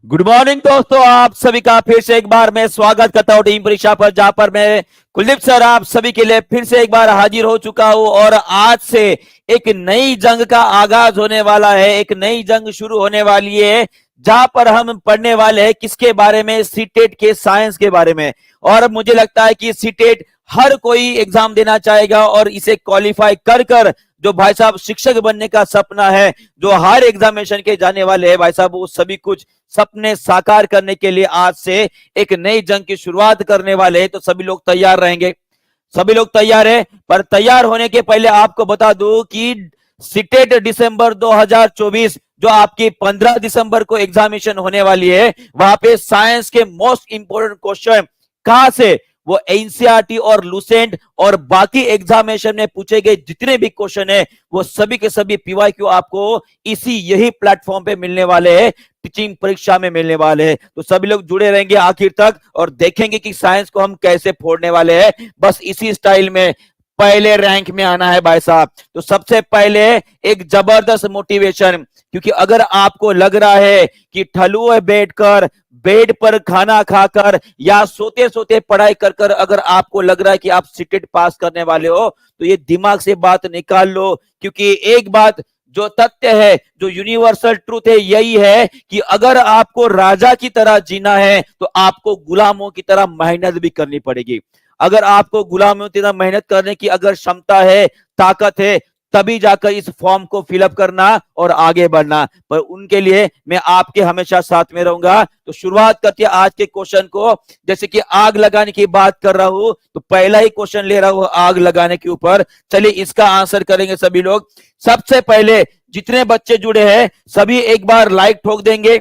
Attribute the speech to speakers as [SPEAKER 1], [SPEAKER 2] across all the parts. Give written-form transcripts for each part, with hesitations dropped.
[SPEAKER 1] Good morning दोस्तों, आप सभी का फिर से एक बार मैं स्वागत करता हूं टीम परीक्षा पर, जहां पर मैं कुलदीप सर आप सभी के लिए फिर से एक बार हाजिर हो चुका हूं। और आज से एक नई जंग का आगाज होने वाला है, एक नई जंग शुरू होने वाली है, जहां पर हम पढ़ने वाले हैं किसके बारे में, सीटेट के साइंस के बारे में। और मुझे लगता है कि सीटेट हर कोई एग्जाम देना चाहेगा और इसे क्वालिफाई कर कर जो भाई साहब शिक्षक बनने का सपना है, जो हर एग्जामिनेशन के जाने वाले हैं भाई साहब, वो सभी कुछ सपने साकार करने के लिए आज से एक नई जंग की शुरुआत करने वाले हैं। तो सभी लोग तैयार रहेंगे, सभी लोग तैयार है। पर तैयार होने के पहले आपको बता दूं कि सीटेट दिसंबर 2024 जो आपकी 15 दिसंबर को एग्जामिनेशन होने वाली है, वहां पे साइंस के मोस्ट इंपोर्टेंट क्वेश्चन कहां से, वो एनसीईआरटी और लुसेंट और बाकी एग्जामिनेशन में पूछे गए जितने भी क्वेश्चन है, वो सभी के सभी पीवाईक्यू आपको इसी यही प्लेटफॉर्म पे मिलने वाले हैं, टीचिंग परीक्षा में मिलने वाले हैं। तो सभी लोग जुड़े रहेंगे आखिर तक और देखेंगे कि साइंस को हम कैसे फोड़ने वाले हैं, बस इसी स्टाइल में पहले रैंक में आना है भाई साहब। तो सबसे पहले एक जबरदस्त मोटिवेशन, क्योंकि अगर आपको लग रहा है कि ठलुए बैठकर बेड पर खाना खाकर या सोते सोते पढ़ाई कर कर अगर आपको लग रहा है कि आप सीटेट पास करने वाले हो, तो ये दिमाग से बात निकाल लो। क्योंकि एक बात जो तथ्य है, जो यूनिवर्सल ट्रूथ है, यही है कि अगर आपको राजा की तरह जीना है तो आपको गुलामों की तरह मेहनत भी करनी पड़ेगी। अगर आपको गुलामों की तरह मेहनत करने की अगर क्षमता है, ताकत है, तभी जाकर इस फॉर्म को फिलअप करना और आगे बढ़ना। पर उनके लिए मैं आपके हमेशा साथ में रहूंगा। तो शुरुआत करते हैं आज के क्वेश्चन को। जैसे कि आग लगाने की बात कर रहा हूं, तो पहला ही क्वेश्चन ले रहा हूं आग लगाने के ऊपर। चलिए इसका आंसर करेंगे सभी लोग। सबसे पहले जितने बच्चे जुड़े हैं सभी एक बार लाइक ठोक देंगे,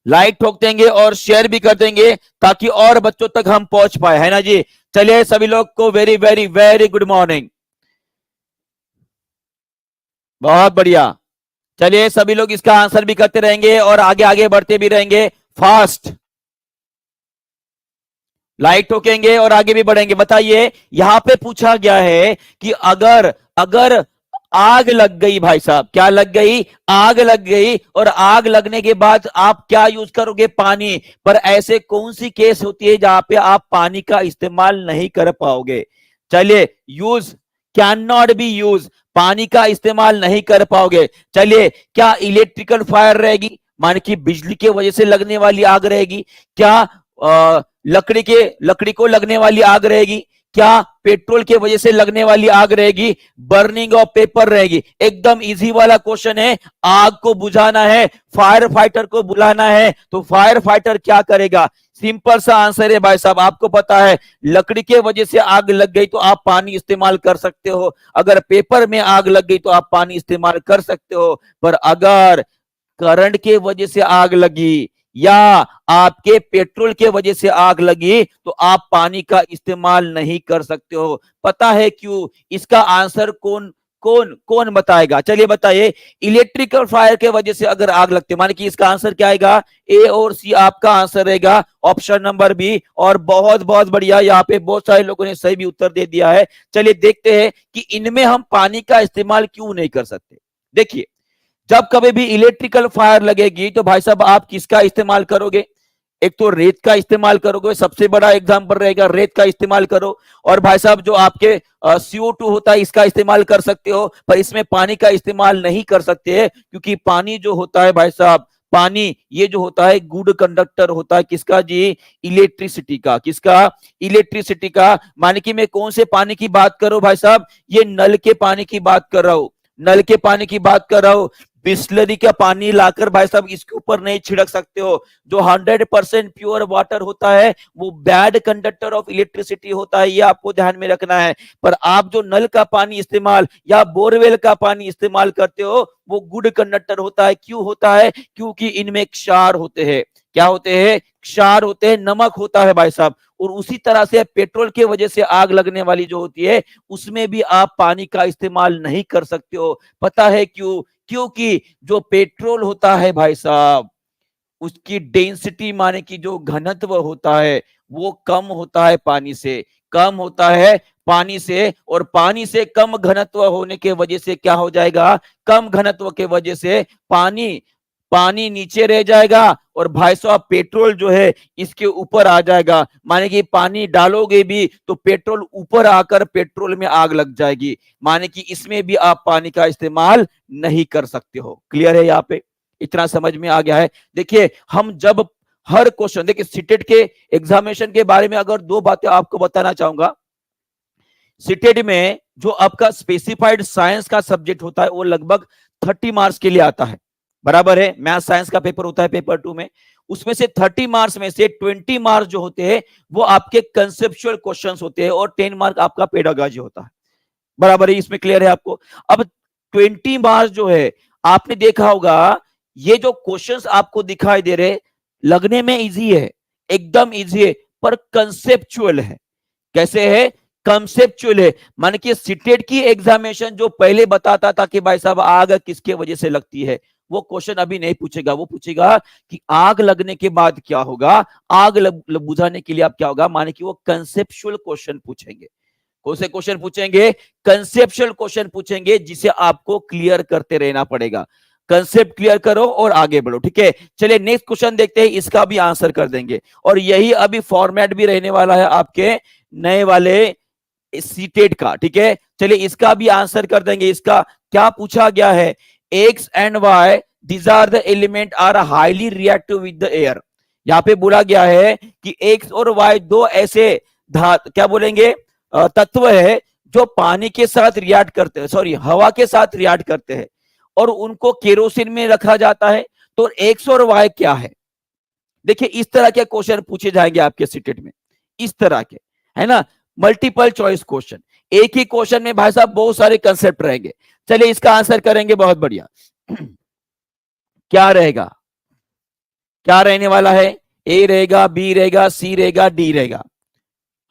[SPEAKER 1] लाइक ठोक देंगे और शेयर भी कर देंगे, ताकि और बच्चों तक हम पहुंच पाए, है ना जी। चलिए सभी लोग को very very very good morning, बहुत बढ़िया। चलिए सभी लोग इसका आंसर भी करते रहेंगे और आगे आगे बढ़ते भी रहेंगे। फास्ट लाइक ठोकेंगे और आगे भी बढ़ेंगे। बताइए, यहां पे पूछा गया है कि अगर अगर आग लग गई, भाई साहब क्या लग गई, आग लग गई, और आग लगने के बाद आप क्या यूज करोगे, पानी। पर ऐसे कौन सी केस होती है जहां पे आप पानी का इस्तेमाल नहीं कर पाओगे। चलिए, use can not be use, पानी का इस्तेमाल नहीं कर पाओगे। चलिए, क्या इलेक्ट्रिकल फायर रहेगी, मान की बिजली के वजह से लगने वाली आग रहेगी, क्या लकड़ी को लगने वाली आग रहेगी, क्या पेट्रोल के वजह से लगने वाली आग रहेगी, बर्निंग ऑफ पेपर रहेगी। एकदम इजी वाला क्वेश्चन है। आग को बुझाना है, फायर फाइटर को बुलाना है, तो फायर फाइटर क्या करेगा। सिंपल सा आंसर है भाई साहब, आपको पता है लकड़ी के वजह से आग लग गई तो आप पानी इस्तेमाल कर सकते हो, अगर पेपर में आग लग गई तो आप पानी इस्तेमाल कर सकते हो। पर अगर करंट के वजह से आग लगी या आपके पेट्रोल के वजह से आग लगी तो आप पानी का इस्तेमाल नहीं कर सकते हो। पता है क्यों, इसका आंसर कौन कौन कौन बताएगा। चलिए बताइए, इलेक्ट्रिकल फायर के वजह से अगर आग लगती है, माने कि इसका आंसर क्या आएगा, ए और सी आपका आंसर रहेगा, ऑप्शन नंबर बी। और बहुत बहुत बढ़िया, यहाँ पे बहुत सारे लोगों ने सही भी उत्तर दे दिया है। चलिए देखते हैं कि इनमें हम पानी का इस्तेमाल क्यों नहीं कर सकते। देखिए, जब कभी भी इलेक्ट्रिकल फायर लगेगी तो भाई साहब आप किसका इस्तेमाल करोगे, एक तो रेत का इस्तेमाल करोगे, सबसे बड़ा एग्जांपल रहेगा, रेत का इस्तेमाल करो। और भाई साहब जो आपके CO2 होता है इसका इस्तेमाल कर सकते हो, पर इसमें पानी का इस्तेमाल नहीं कर सकते, क्योंकि पानी जो होता है भाई साहब, पानी ये जो होता है गुड कंडक्टर होता है किसका जी, इलेक्ट्रिसिटी का। किसका, इलेक्ट्रिसिटी का। माने कि मैं कौन से पानी की बात कर रहा हूं भाई साहब, ये नल के पानी की बात कर रहा हूं, नल के पानी की बात कर रहा हूं। बिस्लरी का पानी लाकर भाई साहब इसके ऊपर नहीं छिड़क सकते हो। जो 100% प्योर वाटर होता है वो बैड कंडक्टर ऑफ इलेक्ट्रिसिटी होता है, ये आपको ध्यान में रखना है। पर आप जो नल का पानी इस्तेमाल या बोरवेल का पानी इस्तेमाल करते हो वो गुड कंडक्टर होता है। क्यों होता है, क्योंकि इनमें क्षार होते हैं। क्या होते हैं, क्षार होते हैं, नमक होता है भाई साहब। और उसी तरह से पेट्रोल की वजह से आग लगने वाली जो होती है उसमें भी आप पानी का इस्तेमाल नहीं कर सकते हो। पता है क्यों, क्योंकि जो पेट्रोल होता है भाई साहब उसकी डेंसिटी माने कि जो घनत्व होता है वो कम होता है पानी से, कम होता है पानी से। और पानी से कम घनत्व होने के वजह से क्या हो जाएगा, कम घनत्व के वजह से पानी पानी नीचे रह जाएगा और भाई साहब पेट्रोल जो है इसके ऊपर आ जाएगा। माने कि पानी डालोगे भी तो पेट्रोल ऊपर आकर पेट्रोल में आग लग जाएगी। माने कि इसमें भी आप पानी का इस्तेमाल नहीं कर सकते हो। क्लियर है? यहाँ पे इतना समझ में आ गया है। देखिए हम जब हर क्वेश्चन, देखिए सीटेट के एग्जामिनेशन के बारे में अगर दो बातें आपको बताना चाहूंगा। सीटेट में जो आपका स्पेसिफाइड साइंस का सब्जेक्ट होता है वो लगभग 30 मार्क्स के लिए आता है, बराबर है। मैथ साइंस का पेपर होता है पेपर 2 में, उसमें से 30 मार्क्स में से 20 मार्क्स जो होते हैं वो आपके कंसेप्चुअल क्वेश्चंस होते हैं और 10 मार्क आपका पेडागॉजी होता है, बराबर है। इसमें क्लियर है आपको? अब 20 मार्क्स जो है, आपने देखा होगा ये जो क्वेश्चंस आपको दिखाई दे रहे लगने में इजी है, एकदम इजी है, पर कंसेप्चुअल है। कैसे है? कंसेप्चुअल है। मान कि सीटेट की एग्जामिनेशन जो पहले बताता था कि भाई साहब आग किसके वजह से लगती है, वो क्वेश्चन अभी नहीं पूछेगा। वो पूछेगा कि आग लगने के बाद क्या होगा, आग बुझाने के लिए आप क्या होगा। माने कि वो कंसेप्चुअल क्वेश्चन पूछेंगे। कौन से क्वेश्चन पूछेंगे? कंसेप्चुअल क्वेश्चन पूछेंगे, जिसे आपको क्लियर करते रहना पड़ेगा। कंसेप्ट क्लियर करो और आगे बढ़ो, ठीक है। चलिए नेक्स्ट क्वेश्चन देखते हैं, इसका भी आंसर कर देंगे और यही अभी फॉर्मेट भी रहने वाला है आपके नए वाले सीटेट का, ठीक है। चलिए इसका भी आंसर कर देंगे। इसका क्या पूछा गया है? X and Y these are the element are highly reactive with the air. यहां पे बोला गया है कि एक्स और वाई दो ऐसे क्या बोलेंगे तत्व है जो पानी के साथ रिएक्ट करते हैं, सॉरी हवा के साथ रिएक्ट करते हैं और उनको केरोसिन में रखा जाता है। तो एक्स और वाई क्या है? देखिए इस तरह के क्वेश्चन पूछे जाएंगे आपके सीटेट में, इस तरह के, है ना, मल्टीपल चॉइस क्वेश्चन। एक ही क्वेश्चन में भाई साहब बहुत सारे कंसेप्ट रहेंगे। चलिए इसका आंसर करेंगे, बहुत बढ़िया। क्या रहेगा? क्या रहने वाला है? ए रहेगा, बी रहेगा, सी रहेगा, डी रहेगा।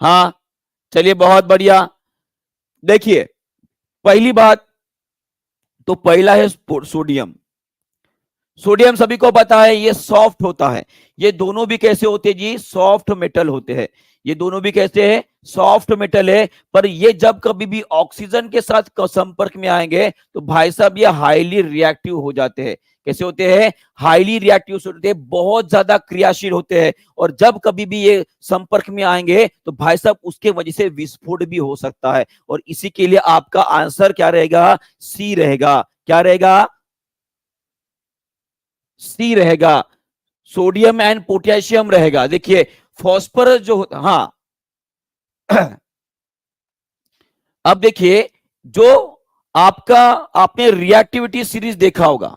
[SPEAKER 1] हाँ चलिए बहुत बढ़िया। देखिए पहली बात तो पहला है सोडियम। सोडियम सभी को पता है ये सॉफ्ट होता है। ये दोनों भी कैसे होते हैं जी? सॉफ्ट मेटल होते हैं। ये दोनों भी कैसे है? सॉफ्ट मेटल है। पर ये जब कभी भी ऑक्सीजन के साथ संपर्क में आएंगे तो भाई साहब ये हाईली रिएक्टिव हो जाते हैं। कैसे होते हैं? हाईली रिएक्टिव होते हैं, बहुत ज्यादा क्रियाशील होते हैं। और जब कभी भी ये संपर्क में आएंगे तो भाई साहब उसके वजह से विस्फोट भी हो सकता है। और इसी के लिए आपका आंसर क्या रहेगा? सी रहेगा। क्या रहेगा? सी रहेगा। सोडियम एंड पोटेशियम रहेगा। देखिए फॉस्फोरस जो होता, हाँ अब देखिए जो आपका, आपने रिएक्टिविटी सीरीज देखा होगा,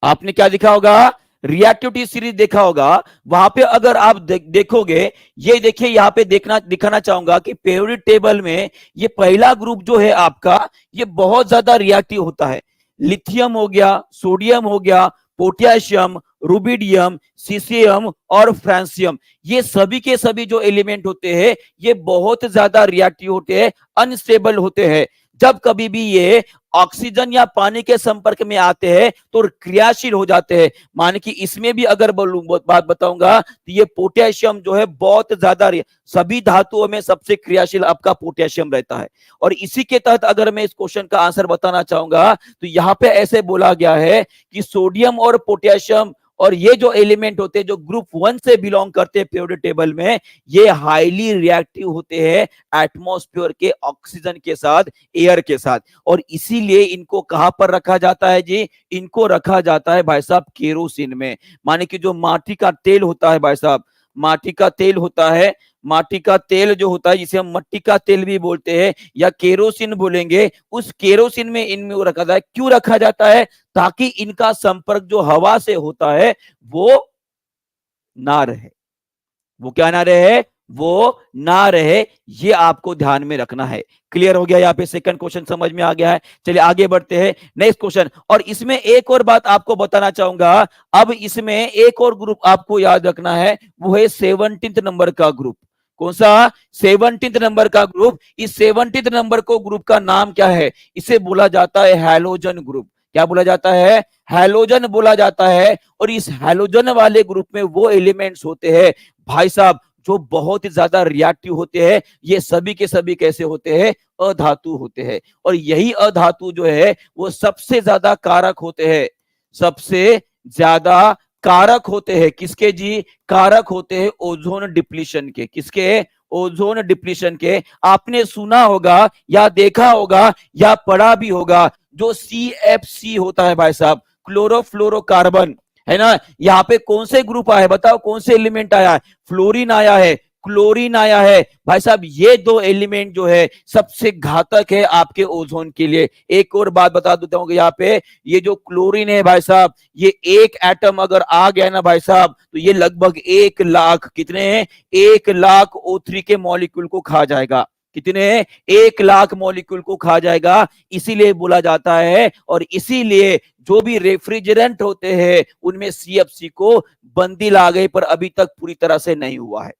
[SPEAKER 1] आपने क्या देखा होगा? रिएक्टिविटी सीरीज देखा होगा। वहां पे अगर आप देखोगे, ये देखिए यहां पे दिखाना चाहूंगा कि पीरियोडिक टेबल में ये पहला ग्रुप जो है आपका, ये बहुत ज्यादा रिएक्टिव होता है। लिथियम हो गया, सोडियम हो गया, पोटेशियम, रुबिडियम, सीसियम और फ्रांसियम, ये सभी के सभी जो एलिमेंट होते हैं ये बहुत ज्यादा रिएक्टिव होते हैं, अनस्टेबल होते हैं। जब कभी भी ये ऑक्सीजन या पानी के संपर्क में आते हैं तो क्रियाशील हो जाते हैं। माने कि इसमें भी अगर बात बताऊंगा तो ये पोटेशियम जो है बहुत ज्यादा, सभी धातुओं में सबसे क्रियाशील आपका पोटेशियम रहता है। और इसी के तहत अगर मैं इस क्वेश्चन का आंसर बताना चाहूंगा तो यहां पे ऐसे बोला गया है कि सोडियम और पोटेशियम और ये जो एलिमेंट होते हैं जो ग्रुप 1 से बिलोंग करते हैं पीरियोडिक टेबल में, ये हाईली रिएक्टिव होते हैं एटमॉस्फेयर के ऑक्सीजन के साथ, एयर के साथ। और इसीलिए इनको कहां पर रखा जाता है जी? इनको रखा जाता है भाई साहब केरोसिन में। माने कि जो माटी का तेल होता है भाई साहब, माटी का तेल होता है, माटी का तेल जो होता है जिसे हम मट्टी का तेल भी बोलते हैं या केरोसिन बोलेंगे, उस केरोसिन में इनमें वो रखा जाता है। क्यों रखा जाता है? ताकि इनका संपर्क जो हवा से होता है वो ना रहे। वो क्या ना रहे? वो ना रहे। ये आपको ध्यान में रखना है। क्लियर हो गया? यहाँ पे सेकंड क्वेश्चन समझ में आ गया है। चलिए आगे बढ़ते हैं नेक्स्ट क्वेश्चन। और इसमें एक और बात आपको बताना चाहूंगा। अब इसमें एक और ग्रुप आपको याद रखना है, वो है 17th नंबर का ग्रुप। कौन सा? 17th नंबर का ग्रुप। इस 17th नंबर को ग्रुप का नाम क्या है? इसे बोला जाता है हैलोजन ग्रुप। क्या बोला जाता है? हैलोजन बोला जाता है। और इस हैलोजन वाले ग्रुप में वो एलिमेंट्स होते हैं भाई साहब जो बहुत ही ज्यादा रिएक्टिव होते हैं। ये सभी के सभी कैसे होते हैं? अधातु होते हैं। और यही अधातु जो है वो सबसे ज्यादा कारक होते हैं, सबसे ज्यादा कारक होते हैं। किसके जी? कारक होते हैं ओजोन डिप्लीशन के। किसके? ओजोन डिप्लीशन के। आपने सुना होगा या देखा होगा या पढ़ा भी होगा, जो CFC होता है भाई साहब, क्लोरोफ्लोरोकार्बन, है ना, यहाँ पे कौन से ग्रुप आया है बताओ, कौन से एलिमेंट आया है? फ्लोरीन आया है, क्लोरीन आया है भाई साहब। ये दो एलिमेंट जो है सबसे घातक है आपके ओजोन के लिए। एक और बात बता देता हूं कि यहाँ पे ये जो क्लोरीन है भाई साहब, ये एक एटम अगर आ गया ना भाई साहब, तो ये लगभग 1 लाख, कितने हैं? 1 लाख O3 के मॉलिक्यूल को खा जाएगा। कितने? 1 लाख मॉलिक्यूल को खा जाएगा। इसीलिए बोला जाता है, और इसीलिए जो भी रेफ्रिजरेंट होते हैं उनमें CFC को बंदी ला गई, पर अभी तक पूरी तरह से नहीं हुआ है।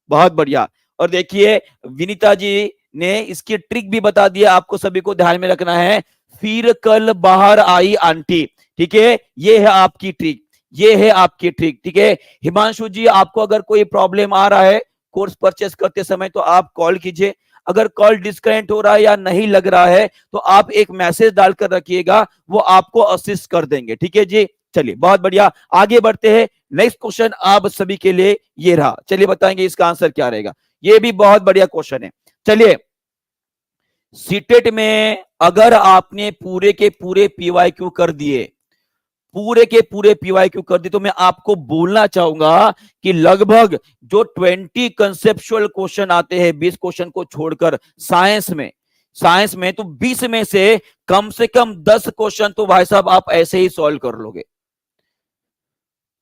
[SPEAKER 1] बहुत बढ़िया। और देखिए विनीता जी ने इसकी ट्रिक भी बता दिया, आपको सभी को ध्यान में रखना है। फिर कल बाहर आई आंटी, ठीक है, ये है आपकी ट्रिक, ये है आपकी ट्रिक, ठीक है। हिमांशु जी, आपको अगर कोई प्रॉब्लम आ रहा है कोर्स परचेस करते समय तो आप कॉल कीजिए। अगर कॉल डिस्कनेक्ट हो रहा है या नहीं लग रहा है तो आप एक मैसेज डालकर रखिएगा, वो आपको असिस्ट कर देंगे, ठीक है जी। चलिए बहुत बढ़िया, आगे बढ़ते हैं। नेक्स्ट क्वेश्चन आप सभी के लिए ये रहा, चलिए बताएंगे इसका आंसर क्या रहेगा। ये भी बहुत बढ़िया क्वेश्चन है। चलिए, सीटेट में अगर आपने पूरे के पूरे PYQ कर दिए, पूरे के पूरे PYQ कर दिए, तो मैं आपको बोलना चाहूंगा कि लगभग जो 20 कंसेप्चुअल क्वेश्चन आते हैं, 20 क्वेश्चन को छोड़कर साइंस में तो 20 में से कम 10 क्वेश्चन तो भाई साहब आप ऐसे ही सॉल्व कर लोगे,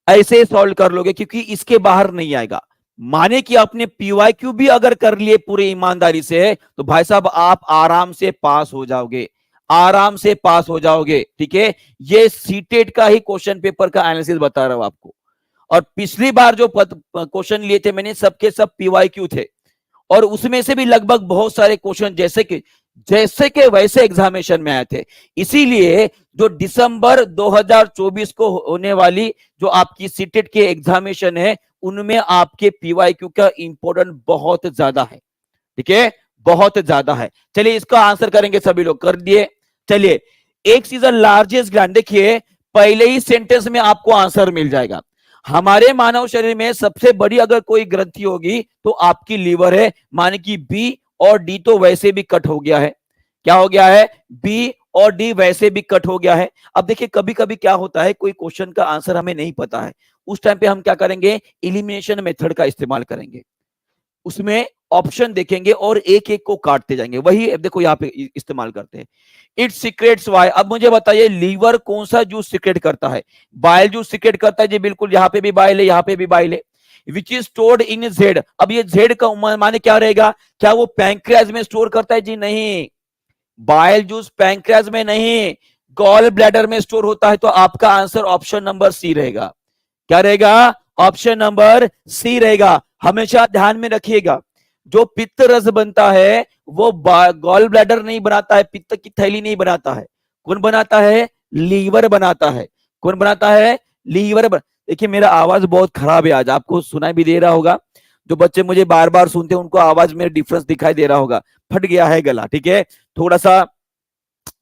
[SPEAKER 1] ऐसे सॉल्व कर लोगे, क्योंकि इसके बाहर नहीं आएगा। माने कि आपने PYQ भी अगर कर लिए पूरी ईमानदारी से, तो भाई साहब आप आराम से पास हो जाओगे, आराम से पास हो जाओगे, ठीक है। ये सीटेट का ही क्वेश्चन पेपर का एनालिसिस बता रहा हूं आपको। और पिछली बार जो क्वेश्चन लिए थे मैंने, सबके सब PYQ थे, और उसमें से भी लगभग बहुत सारे क्वेश्चन जैसे के वैसे एग्जामिनेशन में आए थे। इसीलिए जो दिसंबर 2024 को होने वाली जो आपकी सीटेट के एग्जामिनेशन है, उनमें आपके PYQ का इंपॉर्टेंट बहुत ज्यादा है, ठीक है, बहुत ज्यादा है। चलिए इसका आंसर करेंगे, सभी लोग कर दिए। चलिए, एक सीजन लार्जेस्ट ग्लैंड, देखिए पहले ही सेंटेंस में आपको आंसर मिल जाएगा। हमारे मानव शरीर में सबसे बड़ी अगर कोई ग्रंथि होगी तो आपकी लीवर है, माने कि B और D तो वैसे भी कट हो गया है। क्या हो गया है? B और D वैसे भी कट हो गया है। अब देखिए कभी कभी क्या होता है, कोई क्वेश्चन का आंसर हमें नहीं पता है, उस टाइम पे हम क्या करेंगे? एलिमिनेशन मेथड का इस्तेमाल करेंगे। उसमें ऑप्शन देखेंगे और एक एक को काटते जाएंगे, वही देखो यहाँ पे इस्तेमाल करते हैं। It secretes Y. अब मुझे बताइए लीवर कौन सा जूस सीक्रेट करता है? बाइल जूस सीक्रेट करता है जी, बिल्कुल, यहाँ पे भी बाइल है, यहाँ पे भी बाइल है। Which is stored in Z. अब ये जेड का माने क्या रहेगा? क्या वो पैंक्रियाज में स्टोर करता है? जी नहीं, बाइल जूस पैंक्रियाज में नहीं, गॉल ब्लैडर में स्टोर होता है। तो आपका आंसर ऑप्शन नंबर सी रहेगा। क्या रहेगा? ऑप्शन नंबर सी रहेगा। हमेशा ध्यान में रखिएगा, जो पित्त रस बनता है वो गॉल ब्लैडर नहीं बनाता है, पित्त की थैली नहीं बनाता है। कौन बनाता है? लीवर बनाता है। कौन बनाता है? लीवर देखिए मेरा आवाज बहुत खराब है आज, आपको सुनाई भी दे रहा होगा। जो बच्चे मुझे बार बार सुनते हैं उनको आवाज में डिफरेंस दिखाई दे रहा होगा, फट गया है गला, ठीक है, थोड़ा सा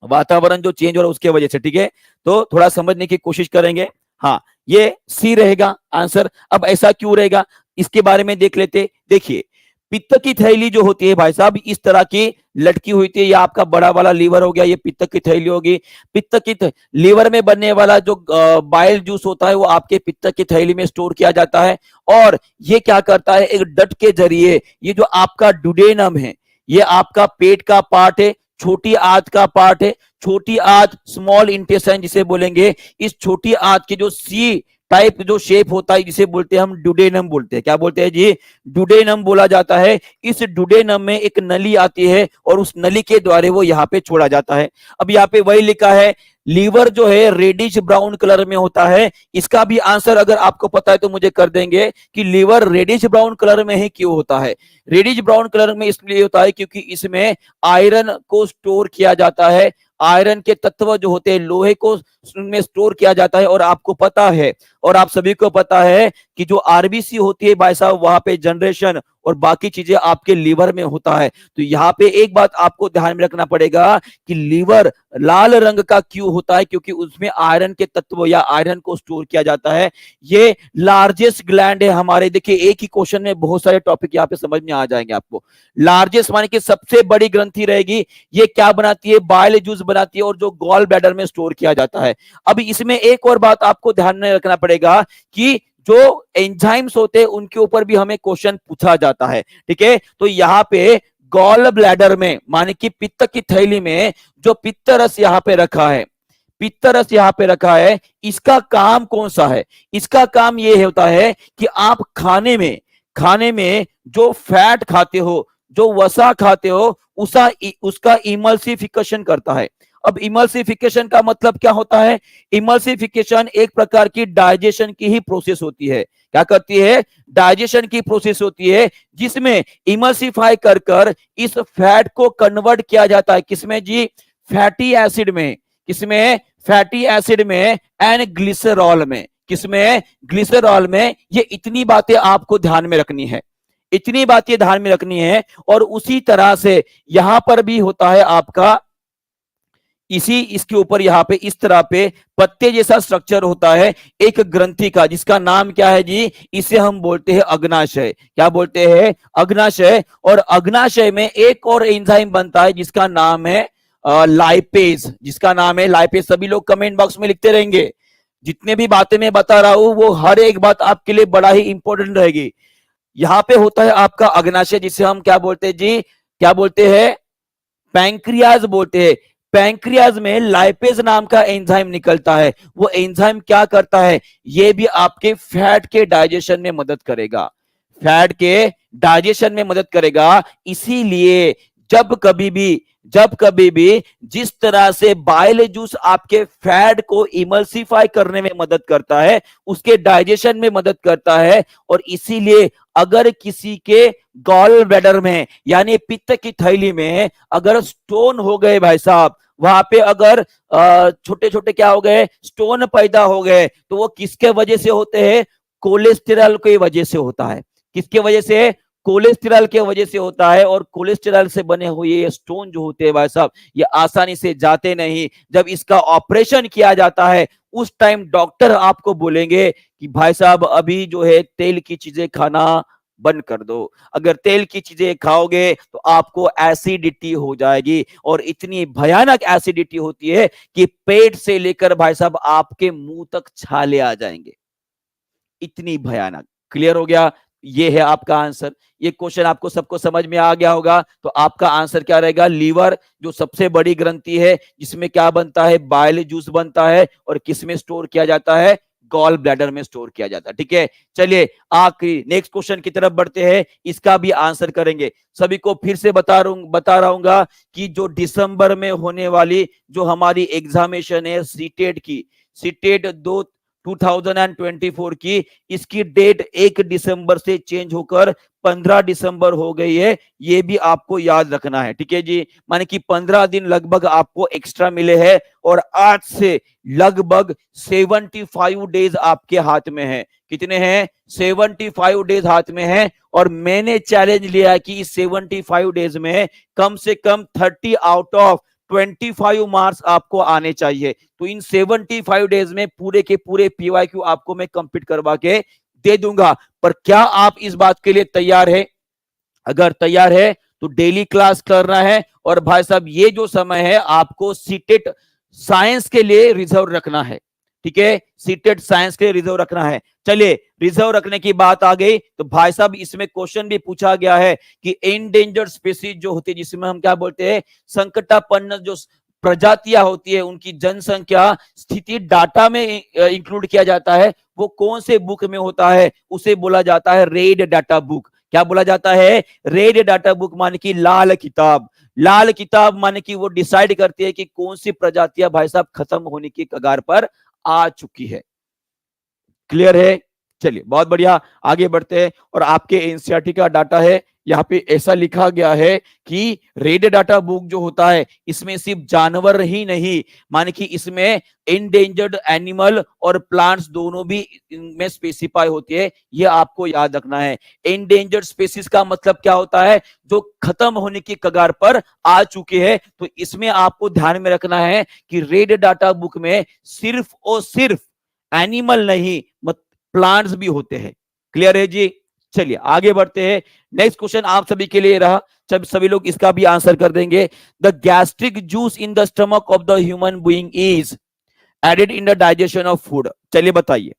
[SPEAKER 1] वातावरण जो चेंज हो रहा है उसके वजह से, ठीक है। तो थोड़ा समझने की कोशिश करेंगे। हाँ, ये सी रहेगा आंसर। अब ऐसा क्यों रहेगा इसके बारे में देख लेते। देखिए पित्त की थैली जो होती है भाई साहब, इस तरह की लटकी हुई थी, ये आपका बड़ा वाला लीवर हो गया, ये पित्त की थैली होगी। पित्त की लीवर में बनने वाला जो बाइल जूस होता है वो आपके पित्त की थैली में स्टोर किया जाता है। और ये क्या करता है? एक डट के जरिए, ये जो आपका डुडेनम है, ये आपका पेट का पार्ट है, छोटी आंत का पार्ट है। छोटी आंत, स्मॉल इंटेस्टाइन जिसे बोलेंगे, इस छोटी आंत के जो सी टाइप जो शेप होता है जिसे बोलते हैं हम डुडेनम बोलते हैं। क्या बोलते हैं जी? डुडेनम बोला जाता है। इस डुडेनम में एक नली आती है और उस नली के द्वारा वो यहाँ पे छोड़ा जाता है। अब यहाँ पे वही लिखा है, लीवर जो है रेडिश ब्राउन कलर में होता है। इसका भी आंसर अगर आपको पता है तो मुझे कर देंगे कि लीवर रेडिश ब्राउन कलर में ही क्यों होता है। रेडिश ब्राउन कलर में इसलिए होता है क्योंकि इसमें आयरन को स्टोर किया जाता है। आयरन के तत्व जो होते हैं, लोहे को उनमें स्टोर किया जाता है। और आपको पता है, और आप सभी को पता है कि जो आरबीसी होती है भाई साहब, वहां पे जनरेशन और बाकी चीजें आपके लीवर में होता है। तो यहाँ पे एक बात आपको ध्यान में रखना पड़ेगा कि लीवर लाल रंग का क्यों होता है, क्योंकि उसमें आयरन के तत्व या आयरन को स्टोर किया जाता है। ये लार्जेस्ट ग्लैंड है हमारे। देखिए एक ही क्वेश्चन में बहुत सारे टॉपिक यहाँ पे समझ में आ जाएंगे आपको। लार्जेस्ट माने कि सबसे बड़ी ग्रंथि रहेगी, ये क्या बनाती है, बाइल जूस बनाती है, और जो गॉल ब्लैडर में स्टोर किया जाता है। अब इसमें एक और बात आपको ध्यान में रखना पड़ेगा कि जो एंजाइम्स होते हैं उनके ऊपर भी हमें क्वेश्चन पूछा जाता है। ठीक है, तो यहाँ पे गॉल ब्लैडर में माने कि पित्त की थैली में जो पित्त रस यहाँ पे रखा है, पित्त रस यहाँ पे रखा है, इसका काम कौन सा है? इसका काम ये होता है कि आप खाने में जो फैट खाते हो, जो वसा खाते हो, उसका इमल्सिफिकेशन करता है। अब इमल्सिफिकेशन का मतलब क्या होता है? इमल्सिफिकेशन एक प्रकार की डाइजेशन की ही प्रोसेस होती है। क्या करती है? डाइजेशन की प्रोसेस होती है, जिसमें इमल्सिफाई कर कर इस फैट को कन्वर्ट किया जाता है। किसमें जी? फैटी एसिड में। किसमें? फैटी एसिड में एंड ग्लिसरॉल में। किसमें? ग्लिसरॉल में। ये इतनी बातें आपको ध्यान में रखनी है, इतनी बातें ध्यान में रखनी है। और उसी तरह से यहां पर भी होता है आपका, इसके ऊपर यहाँ पे इस तरह पे पत्ते जैसा स्ट्रक्चर होता है एक ग्रंथि का, जिसका नाम क्या है जी? इसे हम बोलते हैं अग्नाशय। क्या बोलते हैं? अग्नाशय। और अग्नाशय में एक और एंजाइम बनता है जिसका नाम है लाइपेज। जिसका नाम है लाइपेज। सभी लोग कमेंट बॉक्स में लिखते रहेंगे। जितने भी बातें मैं बता रहा हूं वो हर एक बात आपके लिए बड़ा ही इंपॉर्टेंट रहेगी। यहाँ पे होता है आपका अग्नाशय, जिसे हम क्या बोलते हैं जी? क्या बोलते हैं? पैंक्रियाज बोलते हैं। पैंक्रियाज में लाइपेज नाम का एंजाइम निकलता है। वो एंजाइम क्या करता है? ये भी आपके फैट के डाइजेशन में मदद करेगा, फैट के डाइजेशन में मदद करेगा। इसीलिए जब कभी भी जिस तरह से बाइल जूस आपके फैट को इमल्सिफाई करने में मदद करता है, उसके डाइजेशन में मदद करता है। और इसीलिए अगर किसी के गॉल ब्लैडर में यानी पित्त की थैली में अगर स्टोन हो गए भाई साहब, वहां पे अगर छोटे छोटे क्या हो गए, स्टोन पैदा हो गए, तो वो किसके वजह से होते हैं? कोलेस्टेरॉल की वजह से होता है। किसके वजह से? कोलेस्टेरॉल के वजह से होता है। और कोलेस्टेरॉल से बने हुए ये स्टोन जो होते हैं भाई साहब, ये आसानी से जाते नहीं। जब इसका ऑपरेशन किया जाता है उस टाइम डॉक्टर आपको बोलेंगे कि भाई साहब अभी जो है तेल की चीजें खाना बंद कर दो। अगर तेल की चीजें खाओगे तो आपको एसिडिटी हो जाएगी, और इतनी भयानक एसिडिटी होती है कि पेट से लेकर भाई साहब आपके मुंह तक छाले आ जाएंगे। इतनी भयानक। क्लियर हो गया? ये है आपका आंसर। ये क्वेश्चन आपको सबको समझ में आ गया होगा। तो आपका आंसर क्या रहेगा? लीवर जो सबसे बड़ी ग्रंथि है, जिसमें क्या बनता है? बाइल जूस बनता है। और किसमें स्टोर किया जाता है? गॉल ब्लैडर में स्टोर किया जाता है। ठीक है, चलिए आखिरी नेक्स्ट क्वेश्चन की तरफ बढ़ते हैं। इसका भी आंसर करेंगे। सभी को फिर से बता रहूंगा कि जो दिसंबर में होने वाली जो हमारी एग्जामिनेशन है सीटेट की, सीटेट 2024 की, इसकी डेट 1 दिसंबर से चेंज होकर 15 दिसंबर हो गई है। ये भी आपको याद रखना है। ठीक है जी, माने कि 15 दिन लगभग आपको एक्स्ट्रा मिले हैं। और आज से लगभग 75 डेज आपके हाथ में है। कितने हैं? 75 डेज हाथ में है। और मैंने चैलेंज लिया है कि इस 75 डेज में कम से कम 30 आउट ऑफ 25 मार्क्स आपको आने चाहिए। तो इन 75 डेज में पूरे के पूरे पीवाईक्यू आपको मैं कंप्लीट करवा के दे दूंगा। पर क्या आप इस बात के लिए तैयार है? अगर तैयार है तो डेली क्लास करना है। और भाई साहब ये जो समय है आपको सीटेट साइंस के लिए रिजर्व रखना है। ठीक है, सीटेट साइंस के लिए रिजर्व रखना है। चलिए, रिजर्व रखने की बात आ गई तो भाई साहब इसमें क्वेश्चन भी पूछा गया है कि एंडेंजर्ड स्पीसीज जो होती है, जिसमें हम क्या बोलते हैं? संकटापन्न जो प्रजातियां होती है, उनकी जनसंख्या स्थिति डाटा में इंक्लूड किया जाता है। वो कौन से बुक में होता है? उसे बोला जाता है रेड डाटा बुक। क्या बोला जाता है? रेड डाटा बुक माने कि लाल किताब। लाल किताब माने कि वो डिसाइड करती है कि कौन सी प्रजातियां भाई साहब खत्म होने की कगार पर आ चुकी है। क्लियर है? चलिए बहुत बढ़िया, आगे बढ़ते हैं। और आपके एनसीईआरटी का डाटा है, यहाँ पे ऐसा लिखा गया है कि रेड डाटा बुक जो होता है इसमें सिर्फ जानवर ही नहीं, माने कि इसमें इंडेंजर्ड एनिमल और प्लांट्स दोनों भी इनमें स्पेसिफाई होती है। ये आपको याद रखना है। इंडेंजर्ड स्पीसीज का मतलब क्या होता है, जो खत्म होने की कगार पर आ चुके हैं। तो इसमें आपको ध्यान में रखना है कि रेड डाटा बुक में सिर्फ और सिर्फ एनिमल नहीं, प्लांट्स भी होते हैं। क्लियर है जी? चलिए आगे बढ़ते हैं। नेक्स्ट क्वेश्चन आप सभी के लिए रहा, जब सभी लोग इसका भी आंसर कर देंगे। The gastric juice in the stomach of the human being is aided in the digestion of food. चलिए बताइए।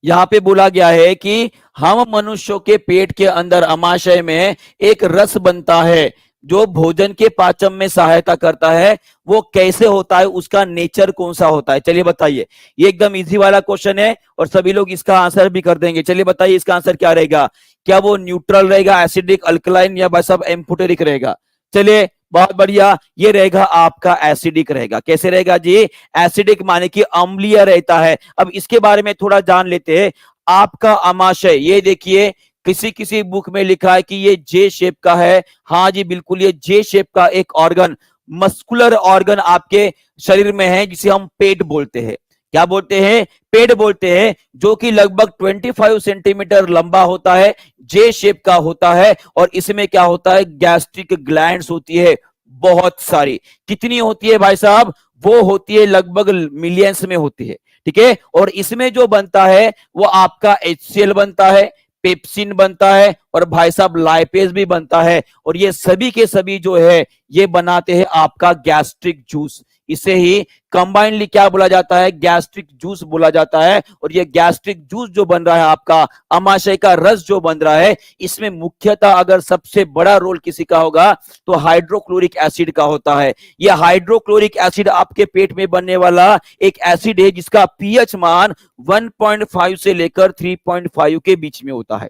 [SPEAKER 1] यहां पे बोला गया है कि हम मनुष्यों के पेट के अंदर अमाशय में एक रस बनता है जो भोजन के पाचन में सहायता करता है। वो कैसे होता है, उसका नेचर कौन सा होता है? चलिए बताइए। ये एकदम इजी वाला क्वेश्चन है और सभी लोग इसका आंसर भी कर देंगे। चलिए बताइए इसका आंसर क्या रहेगा? क्या वो न्यूट्रल रहेगा, एसिडिक, अल्कलाइन, या बस सब एम्फोटेरिक रहेगा? चलिए बहुत बढ़िया, ये रहेगा आपका एसिडिक रहेगा। कैसे रहेगा जी? एसिडिक माने कि अम्लीय रहता है। अब इसके बारे में थोड़ा जान लेते हैं। आपका अमाशय, ये देखिए किसी किसी बुक में लिखा है कि ये जे शेप का है। हाँ जी बिल्कुल, ये जे शेप का एक ऑर्गन, मस्कुलर ऑर्गन आपके शरीर में है, जिसे हम पेट बोलते हैं। क्या बोलते हैं? पेट बोलते हैं, जो कि लगभग 25 सेंटीमीटर लंबा होता है, जे शेप का होता है। और इसमें क्या होता है? गैस्ट्रिक ग्लैंड्स होती है बहुत सारी। कितनी होती है भाई साहब? वो होती है लगभग मिलियंस में होती है। ठीक है। और इसमें जो बनता है वो आपका HCl बनता है, पेप्सिन बनता है, और भाई साहब लाइपेज भी बनता है। और ये सभी के सभी जो है ये बनाते हैं आपका गैस्ट्रिक जूस। इसे ही कंबाइनली क्या बोला जाता है? गैस्ट्रिक जूस बोला जाता है। और ये गैस्ट्रिक जूस जो बन रहा है, आपका अमाशय का रस जो बन रहा है, इसमें मुख्यतः अगर सबसे बड़ा रोल किसी का होगा तो हाइड्रोक्लोरिक एसिड का होता है। यह हाइड्रोक्लोरिक एसिड आपके पेट में बनने वाला एक एसिड है जिसका पीएच मान 1.5 से लेकर 3.5 के बीच में होता है।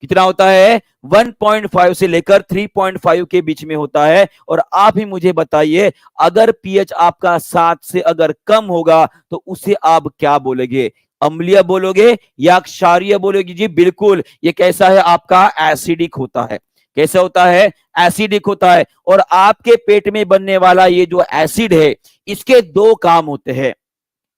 [SPEAKER 1] कितना होता है? 1.5 से लेकर 3.5 के बीच में होता है। और आप ही मुझे बताइए, अगर पीएच आपका 7 से अगर कम होगा तो उसे आप क्या बोलोगे? अम्लीय बोलोगे या क्षारीय बोलोगे? जी बिल्कुल, ये कैसा है? आपका एसिडिक होता है। कैसे होता है? एसिडिक होता है। और आपके पेट में बनने वाला ये जो एसिड है, इसके दो काम होते हैं।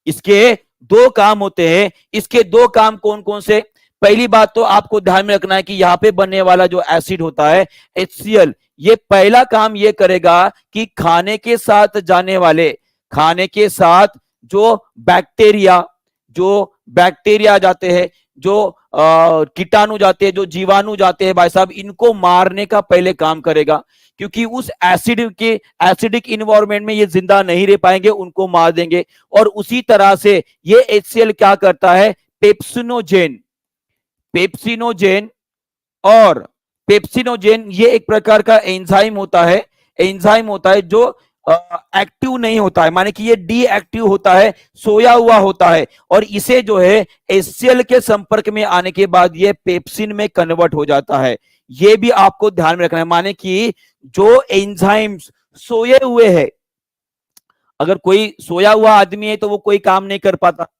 [SPEAKER 1] इसके दो काम होते हैं। इसके दो काम कौन कौन से? पहली बात तो आपको ध्यान में रखना है कि यहां पे बनने वाला जो एसिड होता है HCl, ये पहला काम ये करेगा कि खाने के साथ जाने वाले, खाने के साथ जो बैक्टीरिया जाते हैं, जो कीटाणु जाते हैं, जो जीवाणु जाते हैं भाई साहब, इनको मारने का पहले काम करेगा। क्योंकि उस एसिडिक इन्वायरमेंट में ये जिंदा नहीं रह पाएंगे, उनको मार देंगे। और उसी तरह से ये HCl क्या करता है? पेप्सिनोजेन और पेप्सिनोजेन ये एक प्रकार का एंजाइम होता है जो एक्टिव नहीं होता है, माने कि ये डीएक्टिव होता है, सोया हुआ होता है। और इसे जो है HCl के संपर्क में आने के बाद ये पेप्सिन में कन्वर्ट हो जाता है। ये भी आपको ध्यान में रखना है, माने कि जो एंजाइम्स सोए हुए हैं, अगर कोई सोया हुआ आदमी है तो वो कोई काम नहीं कर पाता,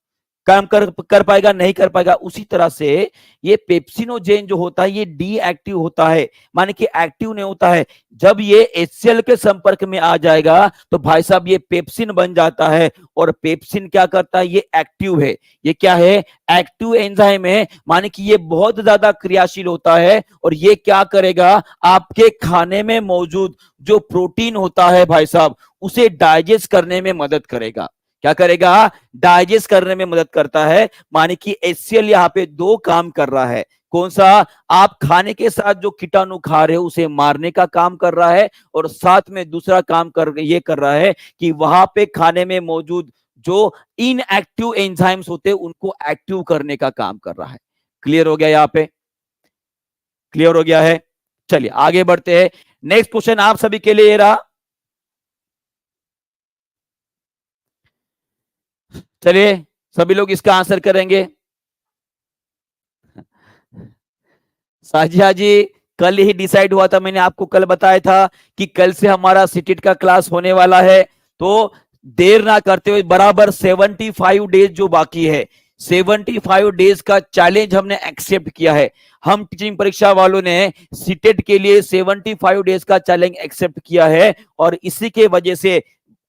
[SPEAKER 1] काम कर पाएगा, नहीं कर पाएगा। उसी तरह से ये पेप्सिनोजेन जो होता है ये डीएक्टिव होता है, माने कि एक्टिव नहीं होता है। जब ये HCl के संपर्क में आ जाएगा तो भाई साहब ये पेप्सिन बन जाता है। और पेप्सिन क्या करता है? ये एक्टिव है। ये क्या है? एक्टिव एंजाइम है, माने कि ये बहुत ज्यादा क्रियाशील होता है। और ये क्या करेगा? आपके खाने में मौजूद जो प्रोटीन होता है भाई साहब, उसे डाइजेस्ट करने में मदद करेगा। क्या करेगा? डाइजेस्ट करने में मदद करता है। माने कि HCl यहाँ पे दो काम कर रहा है। कौन सा? आप खाने के साथ जो कीटाणु खा रहे हो उसे मारने का काम कर रहा है, और साथ में दूसरा काम ये कर रहा है कि वहां पे खाने में मौजूद जो इनएक्टिव एंजाइम्स होते हैं उनको एक्टिव करने का काम कर रहा है। क्लियर हो गया? यहाँ पे क्लियर हो गया है? चलिए आगे बढ़ते हैं। नेक्स्ट क्वेश्चन आप सभी के लिए रहा। चलिए सभी लोग इसका आंसर करेंगे। साजिया जी, कल ही डिसाइड हुआ था, मैंने आपको कल बताया था कि कल से हमारा सीटेट का क्लास होने वाला है। तो देर ना करते हुए बराबर 75 डेज जो बाकी है, 75 डेज का चैलेंज हमने एक्सेप्ट किया है। हम टीचिंग परीक्षा वालों ने सीटेट के लिए 75 डेज का चैलेंज एक्सेप्ट किया है और इसी के वजह से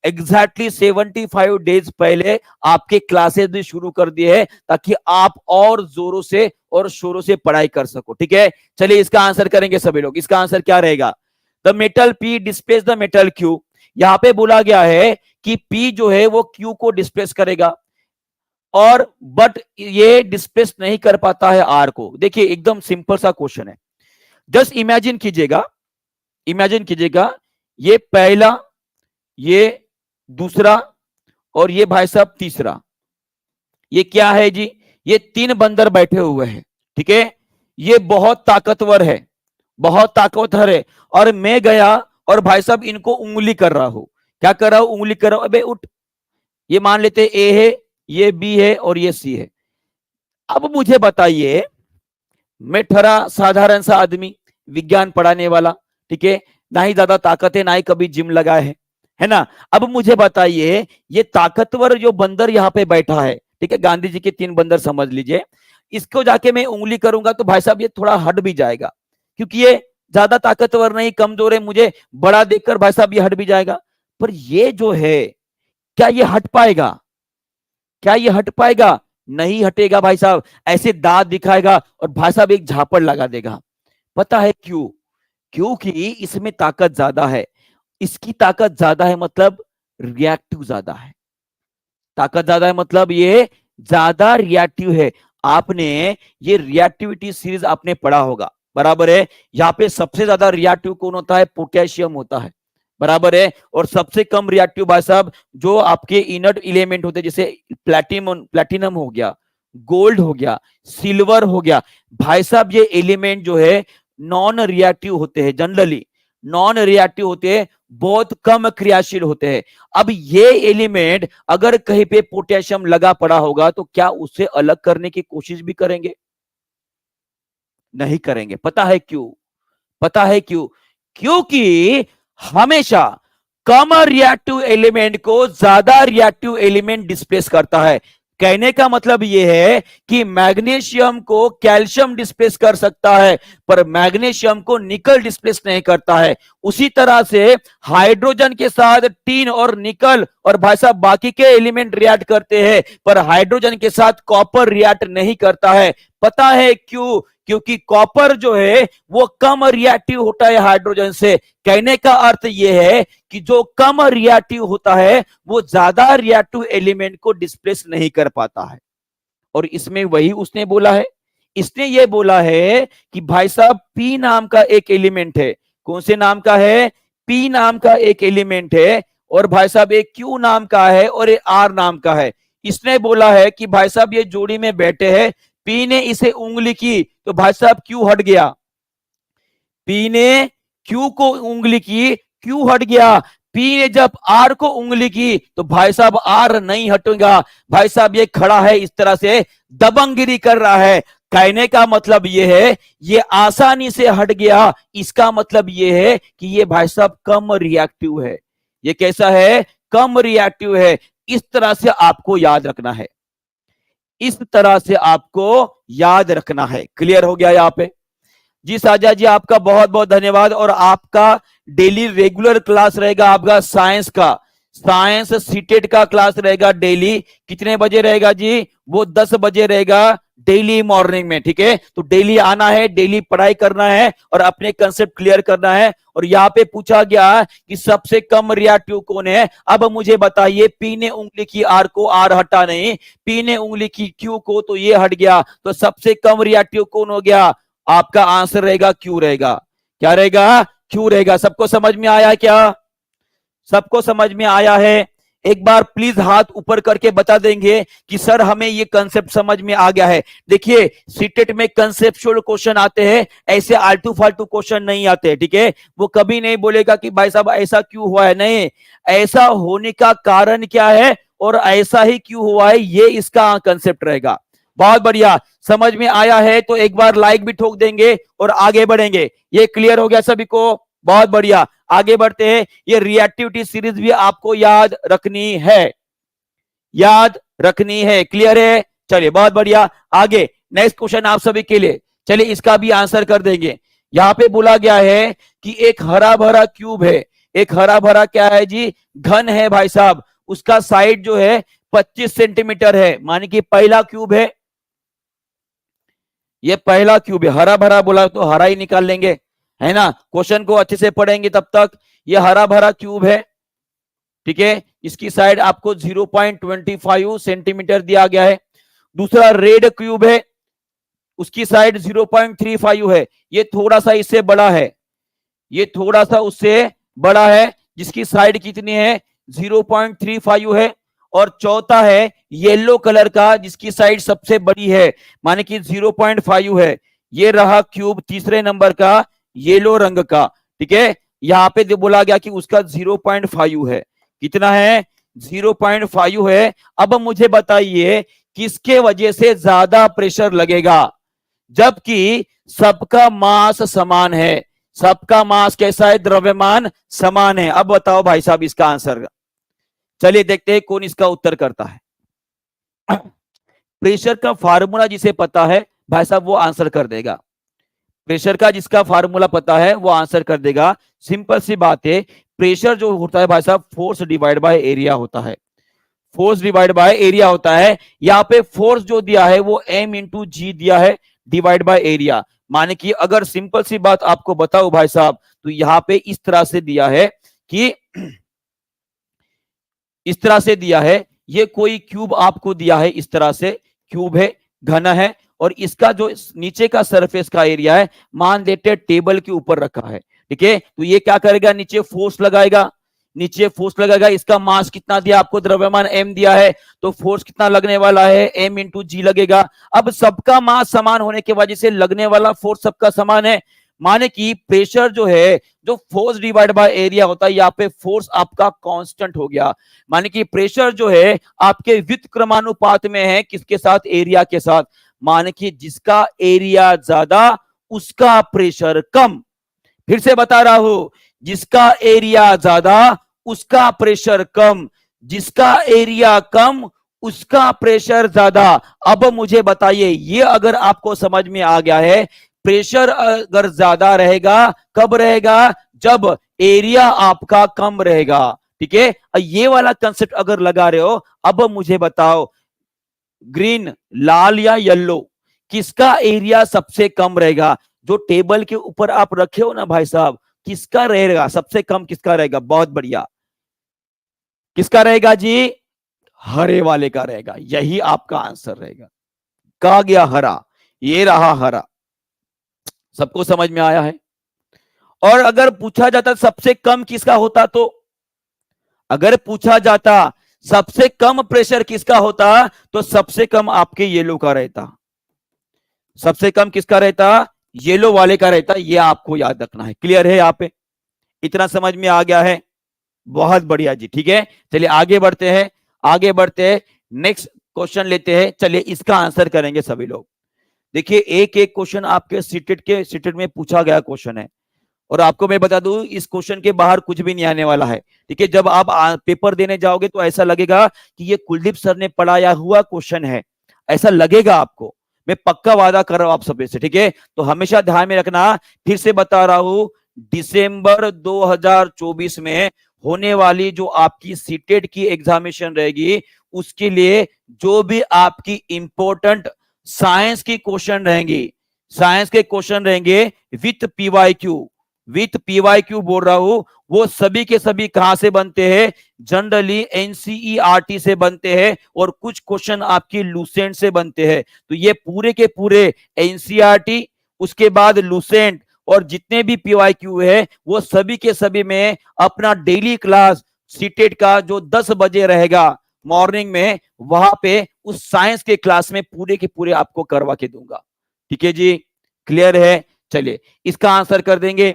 [SPEAKER 1] एग्जैक्टली 75 डेज पहले आपके क्लासेस भी शुरू कर दिए हैं ताकि आप और जोरों से और शोरों से पढ़ाई कर सको। ठीक है, चलिए इसका आंसर करेंगे सभी लोग। इसका आंसर क्या रहेगा? The metal P displace the metal Q. यहां पे बोला गया है कि पी जो है वो क्यू को डिस्प्लेस करेगा और बट ये डिस्प्लेस नहीं कर पाता है आर को। देखिए एकदम सिंपल सा क्वेश्चन है। जस्ट इमेजिन कीजिएगा, इमेजिन कीजिएगा ये पहला, ये दूसरा और ये भाई साहब तीसरा। ये क्या है जी? ये 3 बंदर बैठे हुए हैं। ठीक है, ये बहुत ताकतवर है, बहुत ताकतवर है और मैं गया और भाई साहब इनको उंगली कर रहा हूं। क्या कर रहा हूं? उंगली कर रहा हूं। अबे उठ, ये मान लेते ए है, ये बी है और ये सी है। अब मुझे बताइए, मैं ठहरा साधारण सा आदमी, विज्ञान पढ़ाने वाला, ठीक है, ना ही ज्यादा ताकत है ना ही कभी जिम लगा है ना। अब मुझे बताइए, ये ताकतवर जो बंदर यहाँ पे बैठा है, ठीक है, गांधी जी के 3 बंदर समझ लीजिए, इसको जाके मैं उंगली करूंगा तो भाई साहब ये थोड़ा हट भी जाएगा क्योंकि ये ज्यादा ताकतवर नहीं, कमजोर है, मुझे बड़ा देखकर भाई साहब ये हट भी जाएगा। पर ये जो है, क्या ये हट पाएगा? क्या ये हट पाएगा? नहीं हटेगा भाई साहब। ऐसे दांत दिखाएगा और भाई साहब एक झापड़ लगा देगा। पता है क्यों? क्योंकि इसमें ताकत ज्यादा है। इसकी ताकत ज्यादा है मतलब रिएक्टिव ज्यादा है। ताकत ज्यादा है मतलब ये ज्यादा रिएक्टिव है। आपने ये रिएक्टिविटी सीरीज आपने पढ़ा होगा, बराबर है। यहाँ पे सबसे ज्यादा रिएक्टिव कौन होता है? पोटेशियम होता है, बराबर है। और सबसे कम रिएक्टिव भाई साहब जो आपके इनर्ट एलिमेंट होते हैं, जैसे प्लैटिनम हो गया, गोल्ड हो गया, सिल्वर हो गया। भाई साहब ये एलिमेंट जो है नॉन रिएक्टिव होते हैं, जनरली नॉन रिएक्टिव होते हैं, बहुत कम क्रियाशील होते हैं। अब ये एलिमेंट अगर कहीं पे पोटेशियम लगा पड़ा होगा तो क्या उसे अलग करने की कोशिश भी करेंगे? नहीं करेंगे। पता है क्यों? पता है क्यों? क्योंकि हमेशा कम रिएक्टिव एलिमेंट को ज्यादा रिएक्टिव एलिमेंट डिस्प्लेस करता है। कहने का मतलब यह है कि मैग्नीशियम को कैल्शियम डिस्प्लेस कर सकता है पर मैग्नीशियम को निकल डिस्प्लेस नहीं करता है। उसी तरह से हाइड्रोजन के साथ टीन और निकल और भाई साहब बाकी के एलिमेंट रिएक्ट करते हैं पर हाइड्रोजन के साथ कॉपर रिएक्ट नहीं करता है। पता है क्यों? क्योंकि कॉपर जो है वो कम रिएक्टिव होता है हाइड्रोजन से। कहने का अर्थ यह है कि जो कम रिएक्टिव होता है वो ज्यादा रिएक्टिव एलिमेंट को डिस्प्लेस नहीं कर पाता है। और इसमें वही उसने बोला है, इसने ये बोला है कि भाई साहब पी नाम का एक एलिमेंट है। कौन से नाम का है? पी नाम का एक एलिमेंट है और भाई साहब एक क्यू नाम का है और एक आर नाम का है। इसने बोला है कि भाई साहब ये जोड़ी में बैठे हैं, पी ने इसे उंगली की तो भाई साहब क्यू हट गया। पी ने क्यू को उंगली की, क्यू हट गया। पी ने जब आर को उंगली की तो भाई साहब आर नहीं हटेगा। भाई साहब ये खड़ा है इस तरह से, दबंगगिरी कर रहा है। कहने का मतलब ये है ये आसानी से हट गया। इसका मतलब ये है कि ये भाई साहब कम रिएक्टिव है। ये कैसा है? कम रिएक्टिव है। इस तरह से आपको याद रखना है, इस तरह से आपको याद रखना है। क्लियर हो गया यहाँ पे? जी साजा जी आपका बहुत बहुत धन्यवाद। और आपका डेली रेगुलर क्लास रहेगा आपका साइंस का, साइंस सीटेट का क्लास रहेगा डेली। कितने बजे रहेगा जी? वो 10 बजे रहेगा डेली मॉर्निंग में। ठीक है, तो डेली आना है, डेली पढ़ाई करना है और अपने कंसेप्ट क्लियर करना है। और यहाँ पे पूछा गया कि सबसे कम रिएक्टिव कौन है। अब मुझे बताइए, पी ने उंगली की आर को, आर हटा नहीं, पी ने उंगली की क्यू को तो ये हट गया, तो सबसे कम रिएक्टिव कौन हो गया? आपका आंसर रहेगा क्यू रहेगा। क्या रहेगा? क्यू रहेगा। सबको समझ में आया क्या? सबको समझ में आया है? एक बार प्लीज हाथ ऊपर करके बता देंगे कि सर हमें ये कंसेप्ट समझ में आ गया है। देखिए सीटेट में कंसेप्चुअल क्वेश्चन आते हैं, ऐसे आलतू फालतू क्वेश्चन नहीं आते। ठीक है, वो कभी नहीं बोलेगा कि भाई साहब ऐसा क्यों हुआ है। नहीं, ऐसा होने का कारण क्या है और ऐसा ही क्यों हुआ है, ये इसका कंसेप्ट रहेगा। बहुत बढ़िया, समझ में आया है तो एक बार लाइक भी ठोक देंगे और आगे बढ़ेंगे। ये क्लियर हो गया सभी को? बहुत बढ़िया, आगे बढ़ते हैं। ये रिएक्टिविटी सीरीज भी आपको याद रखनी है, याद रखनी है। क्लियर है? चलिए बहुत बढ़िया। आगे नेक्स्ट क्वेश्चन आप सभी के लिए, चलिए इसका भी आंसर कर देंगे। यहाँ पे बोला गया है कि एक हरा भरा क्यूब है, एक हरा भरा क्या है जी, घन है भाई साहब, उसका साइड जो है 25 सेंटीमीटर है, माने कि पहला क्यूब है, ये पहला क्यूब है, हरा भरा बोला तो हरा ही निकाल लेंगे, है ना। क्वेश्चन को अच्छे से पढ़ेंगे तब तक। ये हरा भरा क्यूब है, ठीक है, इसकी साइड आपको 0.25 सेंटीमीटर दिया गया है। दूसरा रेड क्यूब है, उसकी साइड 0.35 है, ये थोड़ा सा इससे बड़ा है, ये थोड़ा सा उससे बड़ा है, जिसकी साइड कितनी है, 0.35 है। और चौथा है येलो कलर का, जिसकी साइड सबसे बड़ी है, माने कि 0.5 है। ये रहा क्यूब तीसरे नंबर का, येलो रंग का, ठीक है। यहां पे जो बोला गया कि उसका 0.5 है, कितना है, 0.5 है। अब मुझे बताइए किसके वजह से ज्यादा प्रेशर लगेगा, जबकि सबका मास समान है, सबका मास कैसा है, द्रव्यमान समान है। अब बताओ भाई साहब इसका आंसर, चलिए देखते हैं कौन इसका उत्तर करता है। प्रेशर का फार्मूला जिसे पता है भाई साहब वो आंसर कर देगा, प्रेशर का जिसका फार्मूला पता है वो आंसर कर देगा। सिंपल सी बात है, प्रेशर जो होता है भाई साहब फोर्स डिवाइड बाय एरिया होता है, फोर्स डिवाइड बाय एरिया होता है। यहाँ पे फोर्स जो दिया है वो m इंटू जी दिया है डिवाइड बाय एरिया, माने कि अगर सिंपल सी बात आपको बताओ भाई साहब, तो यहाँ पे इस तरह से दिया है कि इस तरह से दिया है, ये कोई क्यूब आपको दिया है, इस तरह से क्यूब है, घन है, और इसका जो नीचे का सरफेस का एरिया है मान लेते टेबल के ऊपर रखा है, ठीक है। तो ये क्या करेगा, नीचे फोर्स लगाएगा, नीचे फोर्स लगाएगा, इसका मास कितना दिया आपको, द्रव्यमान m दिया है, तो फोर्स कितना लगने वाला है, m इंटू जी लगेगा। अब सबका मास समान होने की वजह से लगने वाला फोर्स सबका समान है, माने कि प्रेशर जो है, जो फोर्स डिवाइड बाय एरिया होता है, यहाँ पे फोर्स आपका कांस्टेंट हो गया, माने कि प्रेशर जो है आपके व्युत्क्रमानुपात में है, किसके साथ, एरिया के साथ, माने कि जिसका एरिया ज्यादा उसका प्रेशर कम। फिर से बता रहा हूं, जिसका एरिया ज्यादा उसका प्रेशर कम, जिसका एरिया कम उसका प्रेशर ज्यादा। अब मुझे बताइए, ये अगर आपको समझ में आ गया है, प्रेशर अगर ज्यादा रहेगा कब रहेगा, जब एरिया आपका कम रहेगा, ठीक है। ये वाला कंसेप्ट अगर लगा रहे हो, अब मुझे बताओ ग्रीन, लाल या येलो, किसका एरिया सबसे कम रहेगा। जो टेबल के ऊपर आप रखे हो ना भाई साहब, किसका रहेगा सबसे कम, किसका रहेगा, बहुत बढ़िया, किसका रहेगा जी, हरे वाले का रहेगा, यही आपका आंसर रहेगा। कहा गया हरा, ये रहा हरा, सबको समझ में आया है। और अगर पूछा जाता सबसे कम किसका होता, तो अगर पूछा जाता सबसे कम प्रेशर किसका होता, तो सबसे कम आपके येलो का रहता, सबसे कम किसका रहता, येलो वाले का रहता। ये आपको याद रखना है। क्लियर है, यहाँ पे इतना समझ में आ गया है, बहुत बढ़िया जी, ठीक है। चलिए आगे बढ़ते हैं, आगे बढ़ते हैं, नेक्स्ट क्वेश्चन लेते हैं। चलिए इसका आंसर करेंगे सभी लोग। देखिए एक एक क्वेश्चन आपके सीटेट में पूछा गया क्वेश्चन है, और आपको मैं बता दूं इस क्वेश्चन के बाहर कुछ भी नहीं आने वाला है, ठीक है। जब आप पेपर देने जाओगे तो ऐसा लगेगा कि ये कुलदीप सर ने पढ़ाया हुआ क्वेश्चन है, ऐसा लगेगा आपको, मैं पक्का वादा कर रहा हूं आप सभी से, ठीक है। तो हमेशा ध्यान में रखना, फिर से बता रहा हूं, दिसंबर 2024 में होने वाली जो आपकी सीटेट की एग्जामिनेशन रहेगी, उसके लिए जो भी आपकी इंपॉर्टेंट साइंस की क्वेश्चन रहेंगी, साइंस के क्वेश्चन रहेंगे विथ पीवाईक्यू बोल रहा हूं, वो सभी के सभी कहां से बनते हैं, जनरली एनसीईआरटी से बनते हैं, और कुछ क्वेश्चन आपकी लूसेंट से बनते हैं। तो ये पूरे के पूरे एनसीईआरटी, उसके बाद लूसेंट, और जितने भी पीवाईक्यू है वो सभी के सभी में अपना डेली क्लास सीटेट का जो 10 बजे रहेगा मॉर्निंग में, वहां पे उस साइंस के क्लास में पूरे के पूरे आपको करवा के दूंगा, ठीक है जी। क्लियर है, चलिए इसका आंसर कर देंगे।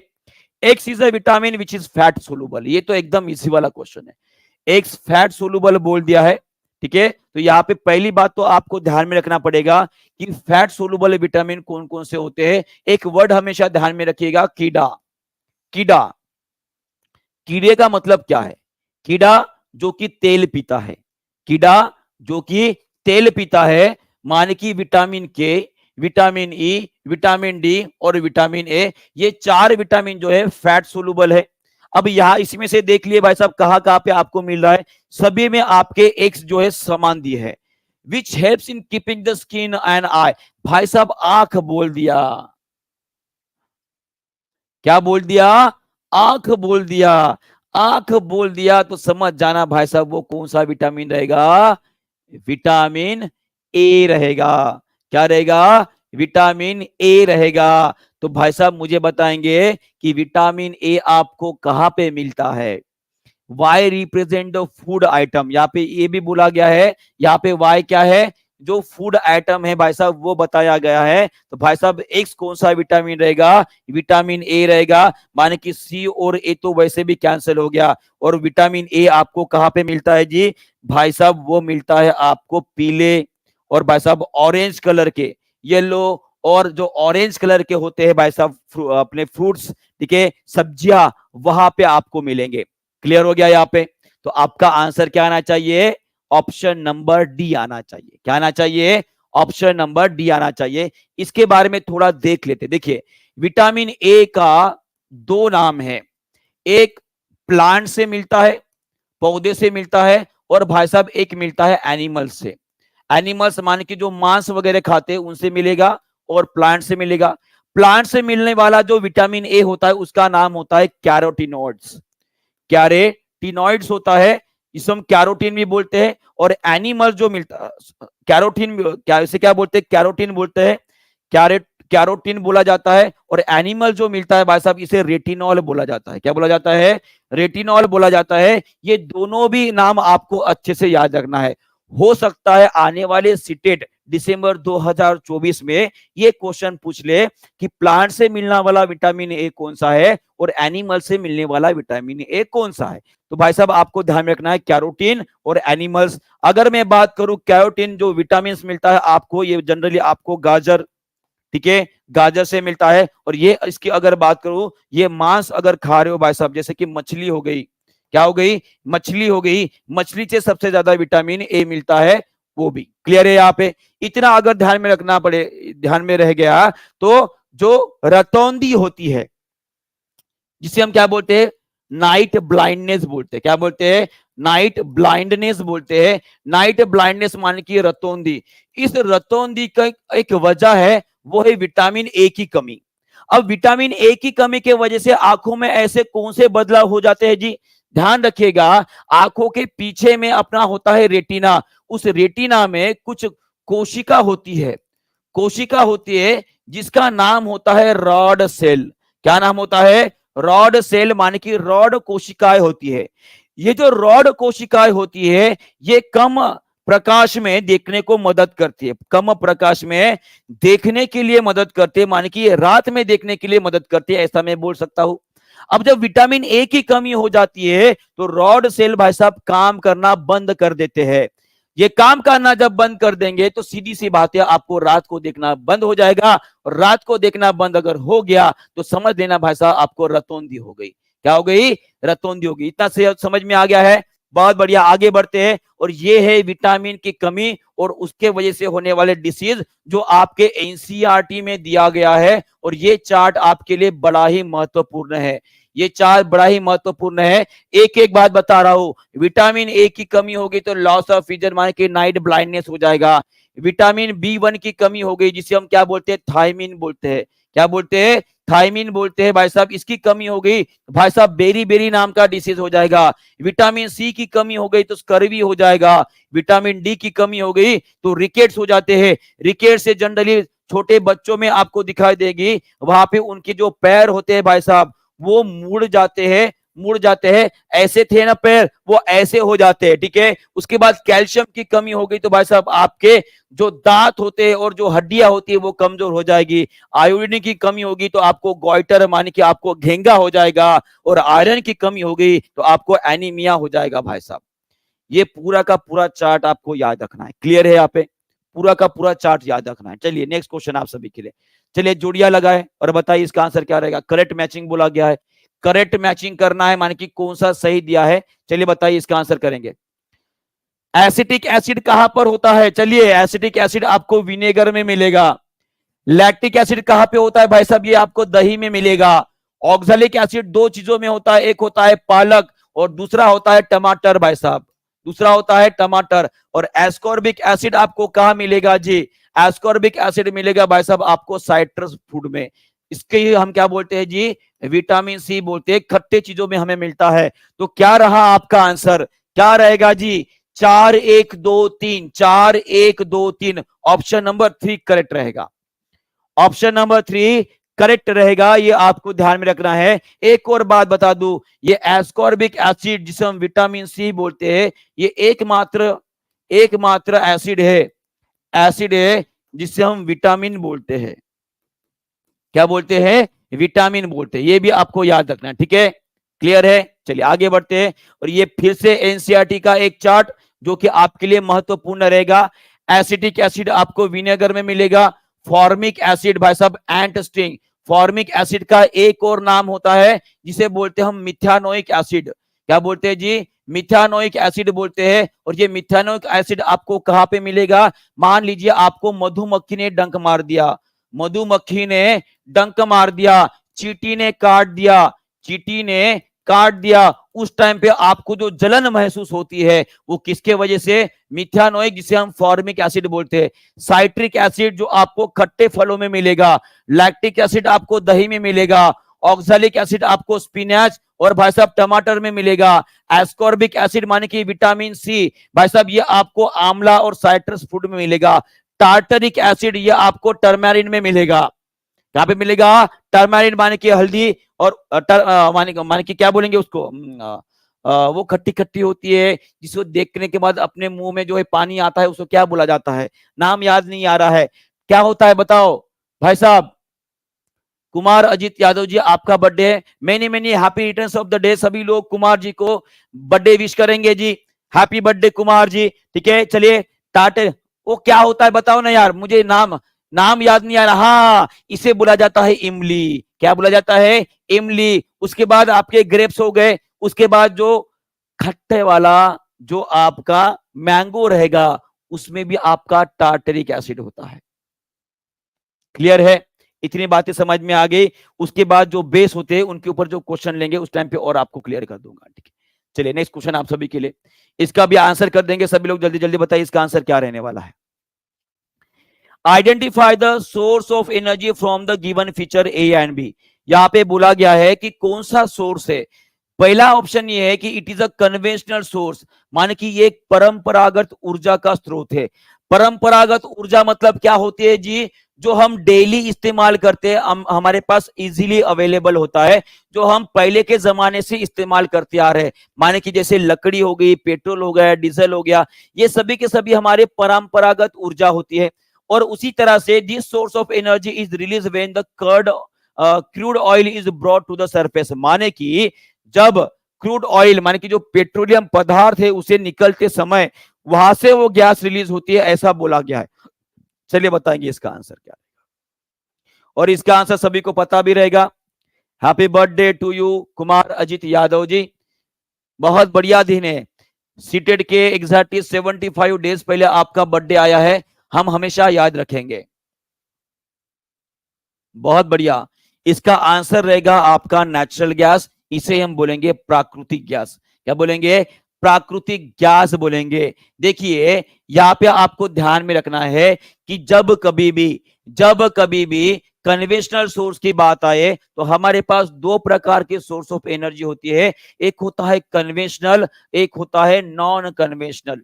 [SPEAKER 1] X is a vitamin which is fat soluble, ये तो एकदम इजी वाला क्वेश्चन है, एक्स फैट सोलुबल बोल दिया है, ठीक है। तो यहाँ पे पहली बात तो आपको ध्यान में रखना पड़ेगा कि फैट सोलुबल विटामिन कौन कौन से होते हैं। एक वर्ड हमेशा ध्यान में रखिएगा, कीड़ा। कीड़ा, कीड़े का मतलब क्या है, कीड़ा जो कि तेल पीता है, कीड़ा जो कि तेल पीता है, माने कि विटामिन के, विटामिन ई, विटामिन डी और विटामिन ए, ये 4 विटामिन जो है फैट सोलुबल है। अब यहां इसमें से देख लिए भाई साहब कहां कहां पे आपको मिल रहा है, सभी में आपके एक्स जो है समान दिए है। Which helps in keeping the skin and I, भाई साहब आंख बोल दिया, क्या बोल दिया, आंख बोल दिया। आंख बोल दिया तो समझ जाना भाई साहब वो कौन सा विटामिन रहेगा, विटामिन ए रहेगा। क्या रहेगा, विटामिन ए रहेगा। तो भाई साहब मुझे बताएंगे कि विटामिन ए आपको कहां पे मिलता है। Y represent the food item, यहाँ पे ये भी बोला गया है, यहाँ पे वाई क्या है, जो फूड आइटम है भाई साहब वो बताया गया है। तो भाई साहब एक्स कौन सा विटामिन रहेगा, विटामिन ए रहेगा। माने कि सी और ए तो वैसे भी कैंसिल हो गया, और विटामिन ए आपको कहां पे मिलता है जी, भाई साहब वो मिलता है आपको पीले और भाई साहब ऑरेंज कलर के, येलो और जो ऑरेंज कलर के होते हैं भाई साहब अपने फ्रूट्स, ठीक है, सब्जियां, वहां पे आपको मिलेंगे। क्लियर हो गया यहाँ पे। तो आपका आंसर क्या आना चाहिए, ऑप्शन नंबर डी आना चाहिए। क्या आना चाहिए, ऑप्शन नंबर डी आना चाहिए। इसके बारे में थोड़ा देख लेते। देखिए विटामिन ए का दो नाम है, एक प्लांट से मिलता है, पौधे से मिलता है, और भाई साहब एक मिलता है एनिमल से। एनिमल्स माने कि जो मांस वगैरह खाते हैं उनसे मिलेगा, और प्लांट से मिलेगा। प्लांट से मिलने वाला जो विटामिन ए होता है उसका नाम होता है कैरोटिनॉइड्स, कैरोटिनॉइड्स होता है, इसे हम कैरोटीन भी बोलते हैं। और एनिमल जो मिलता है कैरोटीन, क्या इसे क्या बोलते हैं, कैरोटीन बोलते हैं, कैरोटीन बोला जाता है। और एनिमल जो मिलता है भाई साहब इसे रेटिनॉल बोला जाता है। क्या बोला जाता है, रेटिनॉल बोला जाता है। ये दोनों भी नाम आपको अच्छे से याद रखना है। हो सकता है आने वाले सीटेट दिसंबर 2024 में ये क्वेश्चन पूछ ले कि प्लांट से मिलने वाला विटामिन ए कौन सा है और एनिमल से मिलने वाला विटामिन ए कौन सा है। तो भाई साहब आपको ध्यान रखना है कैरोटीन और एनिमल्स। अगर मैं बात करूं कैरोटीन जो विटामिन मिलता है आपको, ये जनरली आपको गाजर, ठीक है, गाजर से मिलता है। और ये इसकी अगर बात करूं, ये मांस अगर खा रहे हो भाई साहब, जैसे कि मछली हो गई, क्या हो गई, मछली हो गई, मछली से सबसे ज्यादा विटामिन ए मिलता है, वो भी क्लियर है यहाँ पे। इतना अगर ध्यान में रखना पड़े, ध्यान में रह गया तो जो रतौंदी होती है जिसे हम क्या बोलते हैं, नाइट ब्लाइंडनेस बोलते हैं। क्या बोलते हैं, नाइट ब्लाइंडनेस बोलते हैं। नाइट ब्लाइंडनेस माने की रतौंदी, इस रतौंदी का एक वजह है, वो है विटामिन ए की कमी। अब विटामिन ए की कमी के वजह से आंखों में ऐसे कौन से बदलाव हो जाते हैं जी, ध्यान रखिएगा। आंखों के पीछे में अपना होता है रेटिना, उस रेटिना में कुछ कोशिका होती है, कोशिका होती है जिसका नाम होता है रॉड सेल। क्या नाम होता है, रॉड सेल, माने कि रॉड कोशिकाएं होती है। ये जो रॉड कोशिकाएं होती है ये कम प्रकाश में देखने को मदद करती है, कम प्रकाश में देखने के लिए मदद करती है, माने कि ये रात में देखने के लिए मदद करती है, ऐसा मैं बोल सकता हूं। अब जब विटामिन ए की कमी हो जाती है तो रॉड सेल भाई साहब काम करना बंद कर देते हैं। ये काम करना जब बंद कर देंगे तो सीधी सी बात है आपको रात को देखना बंद हो जाएगा। और रात को देखना बंद अगर हो गया तो समझ लेना भाई साहब आपको रतौंधी हो गई। क्या हो गई, रतौंधी हो गई। इतना से समझ में आ गया है, बहुत बढ़िया, आगे बढ़ते हैं। और ये है विटामिन की कमी और उसके वजह से होने वाले डिसीज जो आपके एनसीईआरटी में दिया गया है। और ये चार्ट आपके लिए बड़ा ही महत्वपूर्ण है, ये चार्ट बड़ा ही महत्वपूर्ण है। एक एक बात बता रहा हूं, विटामिन ए की कमी होगी तो लॉस ऑफ विजन माने कि नाइट ब्लाइंडनेस हो जाएगा। विटामिन बी1 की कमी हो गई जिसे हम क्या बोलते हैं, थायमिन बोलते हैं। क्या बोलते हैं, थायमिन बोलते हैं भाई साहब, इसकी कमी हो गई भाई साहब बेरी बेरी नाम का डिसीज हो जाएगा। विटामिन सी की कमी हो गई तो स्कर्वी हो जाएगा। विटामिन डी की कमी हो गई तो रिकेट्स हो जाते हैं। रिकेट से जनरली छोटे बच्चों में आपको दिखाई देगी, वहां पे उनके जो पैर होते हैं भाई साहब वो मुड़ जाते हैं, मुड़ जाते हैं, ऐसे थे ना पैर वो ऐसे हो जाते हैं, ठीक है। उसके बाद कैल्शियम की कमी हो गई तो भाई साहब आपके जो दांत होते हैं और जो हड्डियां होती है वो कमजोर हो जाएगी। आयोडीन की कमी होगी तो आपको गॉइटर माने कि आपको घेंगा हो जाएगा। और आयरन की कमी हो गई तो आपको एनीमिया हो जाएगा भाई साहब। ये पूरा का पूरा चार्ट आपको याद रखना है। क्लियर है यहाँ पे, पूरा का पूरा चार्ट याद रखना है। चलिए नेक्स्ट क्वेश्चन आप सभी के लिए। चलिए जोड़िया लगाए और बताइए इसका आंसर क्या रहेगा। करेक्ट मैचिंग बोला गया है, करेक्ट मैचिंग करना है, माने कि कौन सा सही दिया है। चलिए बताइए इसका आंसर करेंगे। एसिटिक एसिड कहां पर होता है? चलिए, एसिटिक एसिड आपको विनेगर में मिलेगा। लैक्टिक एसिड कहां पे होता है भाई साहब? ये आपको दही में मिलेगा। ऑक्सैलिक एसिड दो चीजों में होता है, एक होता है पालक और दूसरा होता है टमाटर भाई साहब, दूसरा होता है टमाटर। और एस्कॉर्बिक एसिड आपको कहां मिलेगा जी? एस्कॉर्बिक एसिड मिलेगा भाई साहब आपको साइट्रस फूड में। इसके हम क्या बोलते हैं जी? विटामिन सी बोलते हैं, खट्टे चीजों में हमें मिलता है। तो क्या रहा आपका आंसर? क्या रहेगा जी? 4 1 2 3, 4 1 2 3, ऑप्शन नंबर 3 करेक्ट रहेगा। ऑप्शन नंबर 3 करेक्ट रहेगा, ये आपको ध्यान में रखना है। एक और बात बता दूं, ये एस्कॉर्बिक एसिड जिसे हम विटामिन सी बोलते हैं, ये एकमात्र एसिड है जिसे हम विटामिन बोलते हैं। क्या बोलते हैं? विटामिन बोलते हैं। ये भी आपको याद रखना है, ठीक है? क्लियर है? चलिए आगे बढ़ते हैं। और ये फिर से एनसीईआरटी का एक चार्ट जो कि आपके लिए महत्वपूर्ण रहेगा। एसिटिक एसिड आपको विनेगर में मिलेगा। फॉर्मिक एसिड भाई साहब एंट स्टिंग। फॉर्मिक एसिड का एक और नाम होता है जिसे बोलते हैं हम मिथानोइक एसिड। क्या बोलते हैं जी? मिथानोइक एसिड बोलते हैं। और ये मिथानोइक एसिड आपको कहां पे मिलेगा? मान लीजिए आपको मधुमक्खी ने डंक मार दिया, मधुमक्खी ने डंक मार दिया, चींटी ने काट दिया, चींटी ने काट दिया, उस टाइम पे आपको जो जलन महसूस होती है वो किसके वजह से? मिथानोइक, जिसे हम फॉर्मिक एसिड बोलते हैं। साइट्रिक एसिड जो आपको खट्टे फलों में मिलेगा। लैक्टिक एसिड आपको दही में मिलेगा। ऑक्सैलिक एसिड आपको स्पिनच और भाई साहब टमाटर में मिलेगा। एस्कॉर्बिक एसिड माने कि विटामिन सी भाई साहब ये आपको आंवला और साइट्रस फ्रूट में मिलेगा। टार्टरिक एसिड ये आपको टर्मेरिन में मिलेगा। कहां पे मिलेगा? टर्मेरिन माने कि हल्दी, और माने कि क्या बोलेंगे उसको? वो खट्टी खट्टी होती है जिसको देखने के बाद अपने मुंह में जो है पानी आता है, उसको क्या बोला जाता है? नाम याद नहीं आ रहा है, क्या होता है बताओ भाई साहब? कुमार अजीत यादव जी, आपका बर्थडे है। Many many happy returns of the day. सभी लोग कुमार जी को बर्थडे विश करेंगे जी। हैप्पी बर्थडे कुमार जी, ठीक है? चलिए, टाटे वो क्या होता है बताओ ना यार, मुझे नाम याद नहीं आ रहा। हाँ, इसे बोला जाता है इमली। क्या बोला जाता है? इमली। उसके बाद आपके ग्रेप्स हो गए। उसके बाद जो खट्टे वाला जो आपका मैंगो रहेगा, उसमें भी आपका टार्टरिक एसिड होता है। क्लियर है? इतनी बातें समझ में आ गई। उसके बाद जो बेस होते हैं उनके ऊपर जो क्वेश्चन लेंगे उस टाइम पे और आपको क्लियर कर दूंगा, ठीक है? चलिए नेक्स्ट क्वेश्चन आप सभी के लिए, इसका भी आंसर कर देंगे सभी लोग। जल्दी जल्दी बताइए इसका आंसर क्या रहने वाला है। Identify the source of energy from the given feature A and B. यहां पे बोला गया है कि कौन सा सोर्स है। पहला ऑप्शन ये है कि it is a conventional source, माने कि ये एक परंपरागत ऊर्जा का स्रोत है। परंपरागत ऊर्जा मतलब क्या होती है जी? जो हम डेली इस्तेमाल करते हैं, हमारे पास इजीली अवेलेबल होता है, जो हम पहले के जमाने से इस्तेमाल करते आ रहे हैं। माने कि जैसे लकड़ी हो गई, पेट्रोल हो गया, डीजल हो गया, ये सभी के सभी हमारे परंपरागत ऊर्जा होती है। और उसी तरह से this source of energy is release when the crude oil is brought to the surface. माने कि जब क्रूड ऑयल माने कि जो पेट्रोलियम पदार्थ है उसे निकलते समय वहां से वो गैस रिलीज होती है, ऐसा बोला गया है। चलिए बताएंगे इसका आंसर क्या है, और इसका आंसर सभी को पता भी रहेगा। Happy birthday to you Kumar Ajit Yadav ji, बहुत बढ़िया दिन है। सीटेड के एग्जैक्टली 75 डेज पहले आपका बर्थडे आया है, हम हमेशा याद रखेंगे। बहुत बढ़िया। इसका आंसर रहेगा आपका नेचुरल गैस, इसे हम बोलेंगे प्राकृतिक गैस। क्या बोलेंगे? प्राकृतिक गैस बोलेंगे। देखिए यहां पे आपको ध्यान में रखना है कि जब कभी भी कन्वेंशनल सोर्स की बात आए तो हमारे पास दो प्रकार के सोर्स ऑफ एनर्जी होती है। एक होता है कन्वेंशनल, एक होता है नॉन कन्वेंशनल,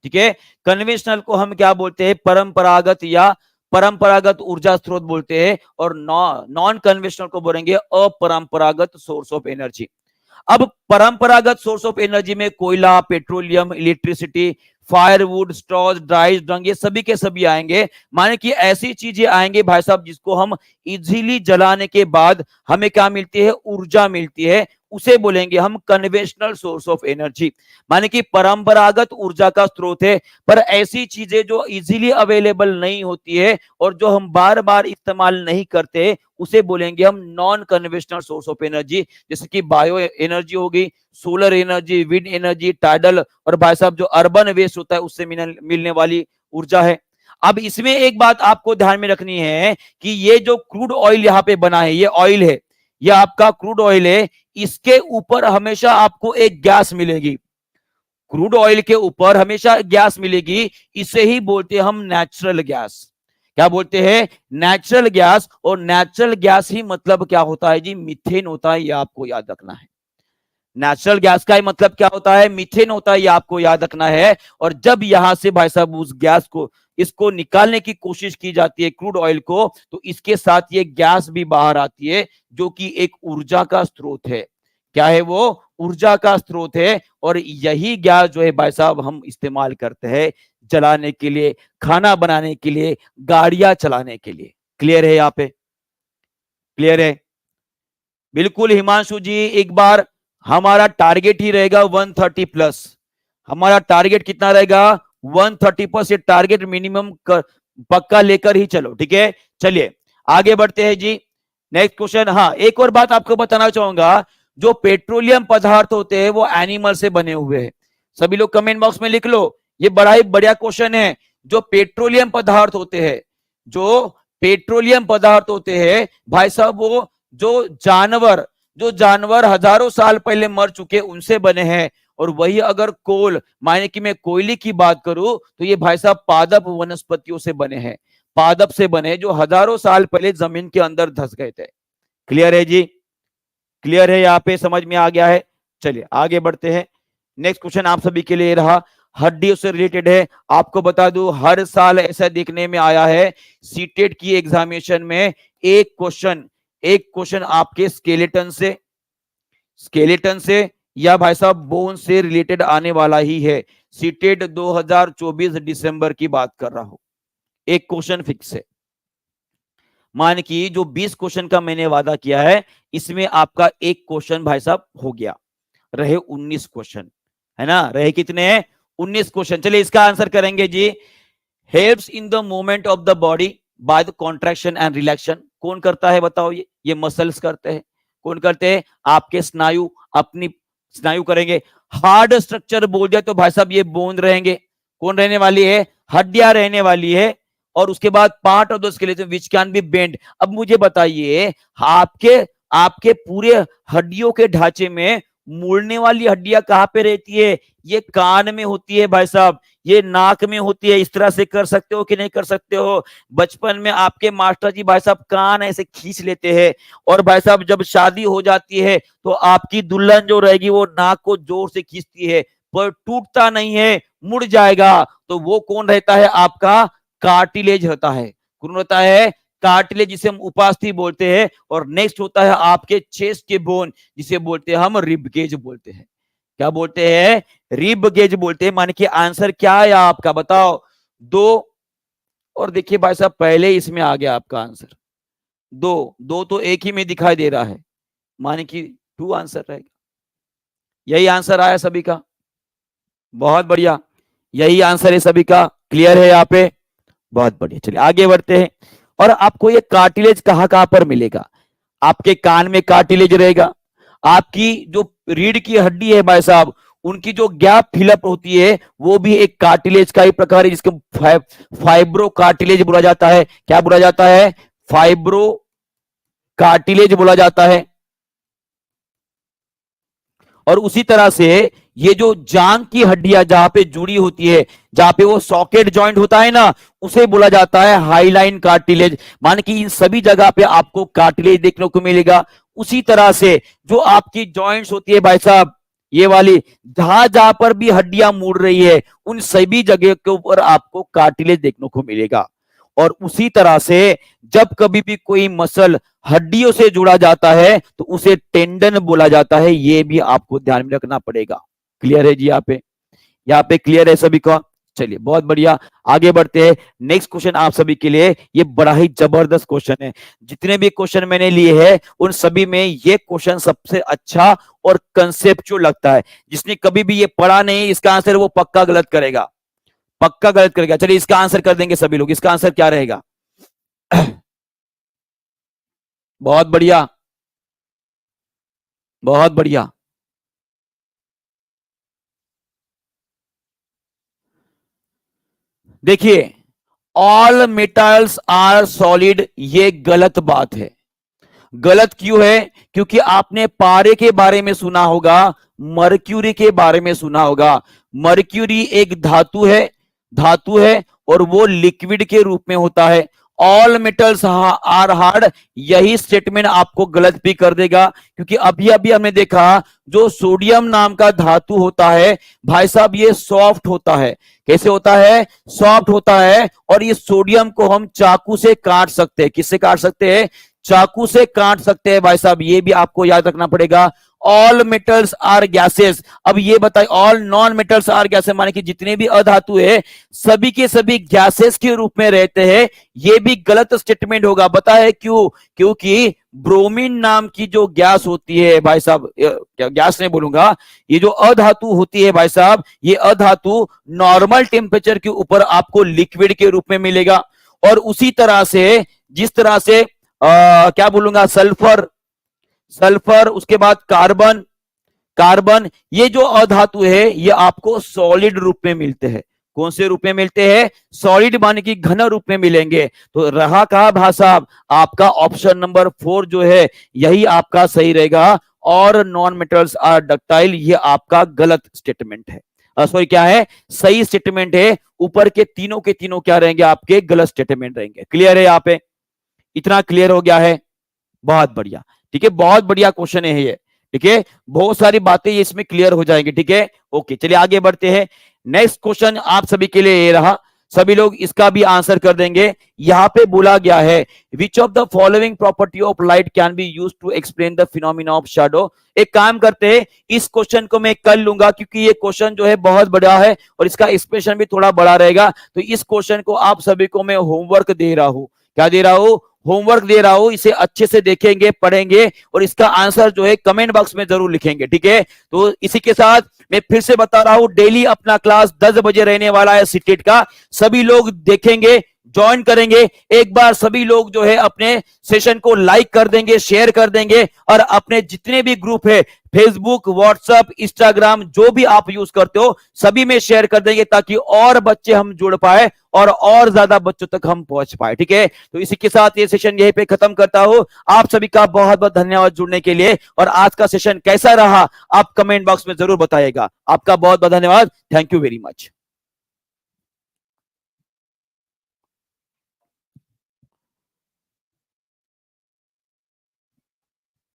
[SPEAKER 1] ठीक है? कन्वेंशनल को हम क्या बोलते हैं? परंपरागत या परंपरागत ऊर्जा स्रोत बोलते हैं, और नॉन कन्वेंशनल को बोलेंगे अपरंपरागत सोर्स ऑफ एनर्जी। अब परंपरागत सोर्स ऑफ एनर्जी में कोयला, petroleum, electricity, firewood, straws, dry रंग, ये सभी के सभी आएंगे। माने कि ऐसी चीजें आएंगे भाई साहब जिसको हम इजीली जलाने के बाद हमें क्या मिलती है? ऊर्जा मिलती है। उसे बोलेंगे हम कन्वेंशनल सोर्स ऑफ एनर्जी, माने कि परंपरागत ऊर्जा का स्रोत है। पर ऐसी चीजें जो इजीली अवेलेबल नहीं होती है और जो हम बार बार इस्तेमाल नहीं करते, उसे बोलेंगे हम non conventional source of energy. जैसे कि बायो एनर्जी होगी, solar energy, wind energy, tidal, और भाई साहब जो अर्बन वेस्ट होता है उससे मिलने वाली ऊर्जा है। अब इसमें एक बात आपको ध्यान में रखनी है कि ये जो क्रूड ऑयल यहाँ पे बना है, ये ऑयल है, ये आपका क्रूड ऑयल है, इसके ऊपर हमेशा आपको एक गैस मिलेगी। क्रूड ऑयल के ऊपर हमेशा गैस मिलेगी, इसे ही बोलते हैं हम नेचुरल गैस। क्या बोलते हैं? Natural gas. और नेचुरल गैस ही मतलब क्या होता है जी? मीथेन होता है, ये आपको याद रखना है। नेचुरल गैस का मतलब क्या होता है? मीथेन होता है, ये आपको याद रखना है। और जब यहां से भाई साहब उस गैस को, इसको निकालने की कोशिश की जाती है क्रूड ऑयल को, तो इसके साथ ये गैस भी बाहर आती है, जो कि एक ऊर्जा का स्रोत है। क्या है वो? ऊर्जा का स्रोत है। और यही गैस जो है भाई साहब हम इस्तेमाल करते हैं जलाने के लिए, खाना बनाने के लिए, गाड़ियां चलाने के लिए। क्लियर है? यहाँ पे क्लियर है? बिल्कुल हिमांशु जी, एक बार हमारा टारगेट ही रहेगा 130 प्लस। हमारा टारगेट कितना रहेगा? 130 प्लस। ये टारगेट मिनिमम पक्का लेकर ही चलो, ठीक है? चलिए आगे बढ़ते हैं जी। Next question. हाँ, एक और बात आपको बताना चाहूंगा, जो पेट्रोलियम पदार्थ होते हैं वो एनिमल से बने हुए हैं। सभी लोग कमेंट बॉक्स में लिख लो, ये बड़ा ही बढ़िया क्वेश्चन है। जो पेट्रोलियम पदार्थ होते हैं, जो पेट्रोलियम पदार्थ होते हैं भाई साहब, वो जो जानवर हजारों साल पहले मर चुके उनसे बने हैं। और वही अगर कोल, माने कि मैं कोयले की बात करूं, तो ये भाई साहब पादप वनस्पतियों से बने हैं। पादप से बने, जो हजारों साल पहले जमीन के अंदर धस गए थे। क्लियर है जी? क्लियर है? यहाँ पे समझ में आ गया है? चलिए आगे बढ़ते हैं। नेक्स्ट क्वेश्चन आप सभी के लिए रहा, हड्डियों से रिलेटेड है। आपको बता दूं, हर साल ऐसा देखने में आया है सीटेट की एग्जामिनेशन में एक क्वेश्चन आपके स्केलेटन से या भाई साहब बोन से रिलेटेड आने वाला ही है। सीटेट 2024 दिसंबर की बात कर रहा हूं, एक क्वेश्चन फिक्स है। मान कि जो 20 क्वेश्चन का मैंने वादा किया है, इसमें आपका एक क्वेश्चन भाई साहब हो गया, रहे 19 क्वेश्चन, है ना? रहे कितने? 19 क्वेश्चन। चलिए इसका आंसर करेंगे जी। Helps in the movement of the body by the contraction and relaxation. कौन करता है बताओ? ये मसल्स करते हैं। कौन करते हैं? आपके स्नायु, अपनी स्नायु करेंगे। हार्ड स्ट्रक्चर बोल दिया तो भाई साहब ये बोन रहेंगे। कौन रहने वाली है? हड्डियां रहने वाली है। और उसके बाद part of the skeleton which can be bend. अब मुझे बताइए, आपके पूरे हड्डियों के ढांचे में मुड़ने वाली हड्डियां कहां पे रहती है? ये कान में होती है भाई साहब, ये नाक में होती है। इस तरह से कर सकते हो कि नहीं कर सकते हो? बचपन में आपके मास्टर जी भाई साहब कान ऐसे खींच लेते हैं, और भाई साहब जब शादी हो जाती है तो आपकी दुल्हन जो रहेगी वो नाक को जोर से खींचती है, पर टूटता नहीं है, मुड़ जाएगा। तो वो कौन रहता है? आपका कार्टिलेज होता है। कौन होता है? कार्टिलेज, जिसे हम उपास्थि बोलते हैं। और नेक्स्ट होता है आपके चेस्ट के बोन, जिसे बोलते हैं हम रिब गेज बोलते हैं। क्या बोलते हैं? रिब गेज बोलते हैं। माने कि आंसर क्या है आपका? बताओ। 2। और देखिए भाई साहब, पहले इसमें आ गया आपका आंसर 2 तो एक ही में दिखाई दे रहा है, माने कि 2 आंसर रहेगा। यही आंसर आया सभी का? बहुत बढ़िया, यही आंसर है सभी का। क्लियर है यहाँ पे? बहुत बढ़िया। चलिए आगे बढ़ते हैं। और आपको ये कार्टिलेज कहां कहां पर मिलेगा? आपके कान में कार्टिलेज रहेगा। आपकी जो रीढ़ की हड्डी है भाई साहब, उनकी जो गैप फिलअप होती है वो भी एक कार्टिलेज का ही प्रकार है, जिसको फाइब्रो कार्टिलेज बोला जाता है। क्या बोला जाता है? फाइब्रो कार्टिलेज बोला जाता है। और उसी तरह से ये जो जांग की हड्डियां जहां पे जुड़ी होती है, जहां पे वो सॉकेट जॉइंट होता है ना, उसे बोला जाता है हाईलाइन कार्टिलेज। मान कि इन सभी जगह पे आपको कार्टिलेज देखने को मिलेगा। उसी तरह से जो आपकी जॉइंट्स होती है भाई साहब, ये वाली जहां जहां पर भी हड्डियां मुड़ रही है, उन सभी जगह के ऊपर आपको कार्टिलेज देखने को मिलेगा। और उसी तरह से जब कभी भी कोई मसल हड्डियों से जुड़ा जाता है तो उसे टेंडन बोला जाता है। ये भी आपको ध्यान में रखना पड़ेगा। क्लियर है जी? यहाँ पे क्लियर है सभी का? चलिए बहुत बढ़िया, आगे बढ़ते हैं। नेक्स्ट क्वेश्चन आप सभी के लिए, ये बड़ा ही जबरदस्त क्वेश्चन है। जितने भी क्वेश्चन मैंने लिए हैं उन सभी में ये क्वेश्चन सबसे अच्छा और कंसेप्चुअल लगता है। जिसने कभी भी ये पढ़ा नहीं, इसका आंसर वो पक्का गलत करेगा, पक्का गलत करेगा। चलिए इसका आंसर कर देंगे सभी लोग। इसका आंसर क्या रहेगा? बहुत बढ़िया, बहुत बढ़िया। देखिए, ऑल मेटल्स आर सॉलिड, ये गलत बात है। गलत क्यों है? क्योंकि आपने पारे के बारे में सुना होगा, मर्क्यूरी के बारे में सुना होगा। मर्क्यूरी एक धातु है, धातु है, और वो लिक्विड के रूप में होता है। ऑल मेटल्स आर हार्ड, यही स्टेटमेंट आपको गलत भी कर देगा, क्योंकि अभी अभी हमने देखा जो सोडियम नाम का धातु होता है भाई साहब, ये सॉफ्ट होता है। कैसे होता है? सॉफ्ट होता है। और ये सोडियम को हम चाकू से काट सकते हैं। किससे काट सकते हैं? चाकू से काट सकते हैं भाई साहब, ये भी आपको याद रखना पड़ेगा। All metals are gases. अब ये बताइए, all non metals are gases माने कि जितने भी अधातु है सभी के सभी गैसेस के रूप में रहते हैं। ये भी गलत स्टेटमेंट होगा। बताए क्यों? क्योंकि ब्रोमीन नाम की जो गैस होती है भाई साहब, गैस नहीं बोलूंगा, ये जो अधातु होती है भाई साहब, ये अधातु नॉर्मल टेम्परेचर के ऊपर आपको लिक्विड के रूप में मिलेगा। और उसी तरह से जिस तरह से क्या बोलूंगा, सल्फर, सल्फर, उसके बाद कार्बन, कार्बन, ये जो अधातु है ये आपको सॉलिड रूप में मिलते हैं। कौन से रूप में मिलते हैं? सॉलिड माने कि घन रूप में मिलेंगे। तो रहा कहा भाई साहब, आपका ऑप्शन नंबर 4 जो है यही आपका सही रहेगा। और नॉन मेटल्स आर डक्टाइल, ये आपका गलत स्टेटमेंट है। सॉरी, क्या है? सही स्टेटमेंट है। ऊपर के तीनों क्या रहेंगे? आपके गलत स्टेटमेंट रहेंगे। क्लियर है? यहाँ पे इतना क्लियर हो गया है? बहुत बढ़िया, ठीक है, बहुत बढ़िया क्वेश्चन है ये। ठीक है, बहुत सारी बातें ये इसमें क्लियर हो जाएंगी। ठीक है, ओके, चलिए आगे बढ़ते हैं। नेक्स्ट क्वेश्चन आप सभी के लिए ये रहा, सभी लोग इसका भी आंसर कर देंगे। यहां पे बोला गया है, which of the following property of light can be used to explain the phenomena of shadow. एक काम करते हैं, इस क्वेश्चन को मैं कर लूंगा क्योंकि ये क्वेश्चन जो है बहुत बड़ा है और इसका एक्सप्रेशन भी थोड़ा बड़ा रहेगा। तो इस क्वेश्चन को आप सभी को मैं होमवर्क दे रहा हूं। क्या दे रहा हूं? होमवर्क दे रहा हूं। इसे अच्छे से देखेंगे, पढ़ेंगे और इसका आंसर जो है कमेंट बॉक्स में जरूर लिखेंगे। ठीक है, तो इसी के साथ मैं फिर से बता रहा हूं, डेली अपना क्लास 10 बजे रहने वाला है सीटेट का। सभी लोग देखेंगे, ज्वाइन करेंगे। एक बार सभी लोग जो है अपने सेशन को लाइक कर देंगे, शेयर कर देंगे और अपने जितने भी ग्रुप है, फेसबुक, व्हाट्सएप, इंस्टाग्राम, जो भी आप यूज करते हो सभी में शेयर कर देंगे ताकि और बच्चे हम जुड़ पाए और ज्यादा बच्चों तक हम पहुंच पाए। ठीक है, तो इसी के साथ ये सेशन यहीं पे खत्म करता हूं। आप सभी का बहुत बहुत धन्यवाद जुड़ने के लिए। और आज का सेशन कैसा रहा आप कमेंट बॉक्स में जरूर बताइएगा। आपका बहुत बहुत धन्यवाद। Thank you very much.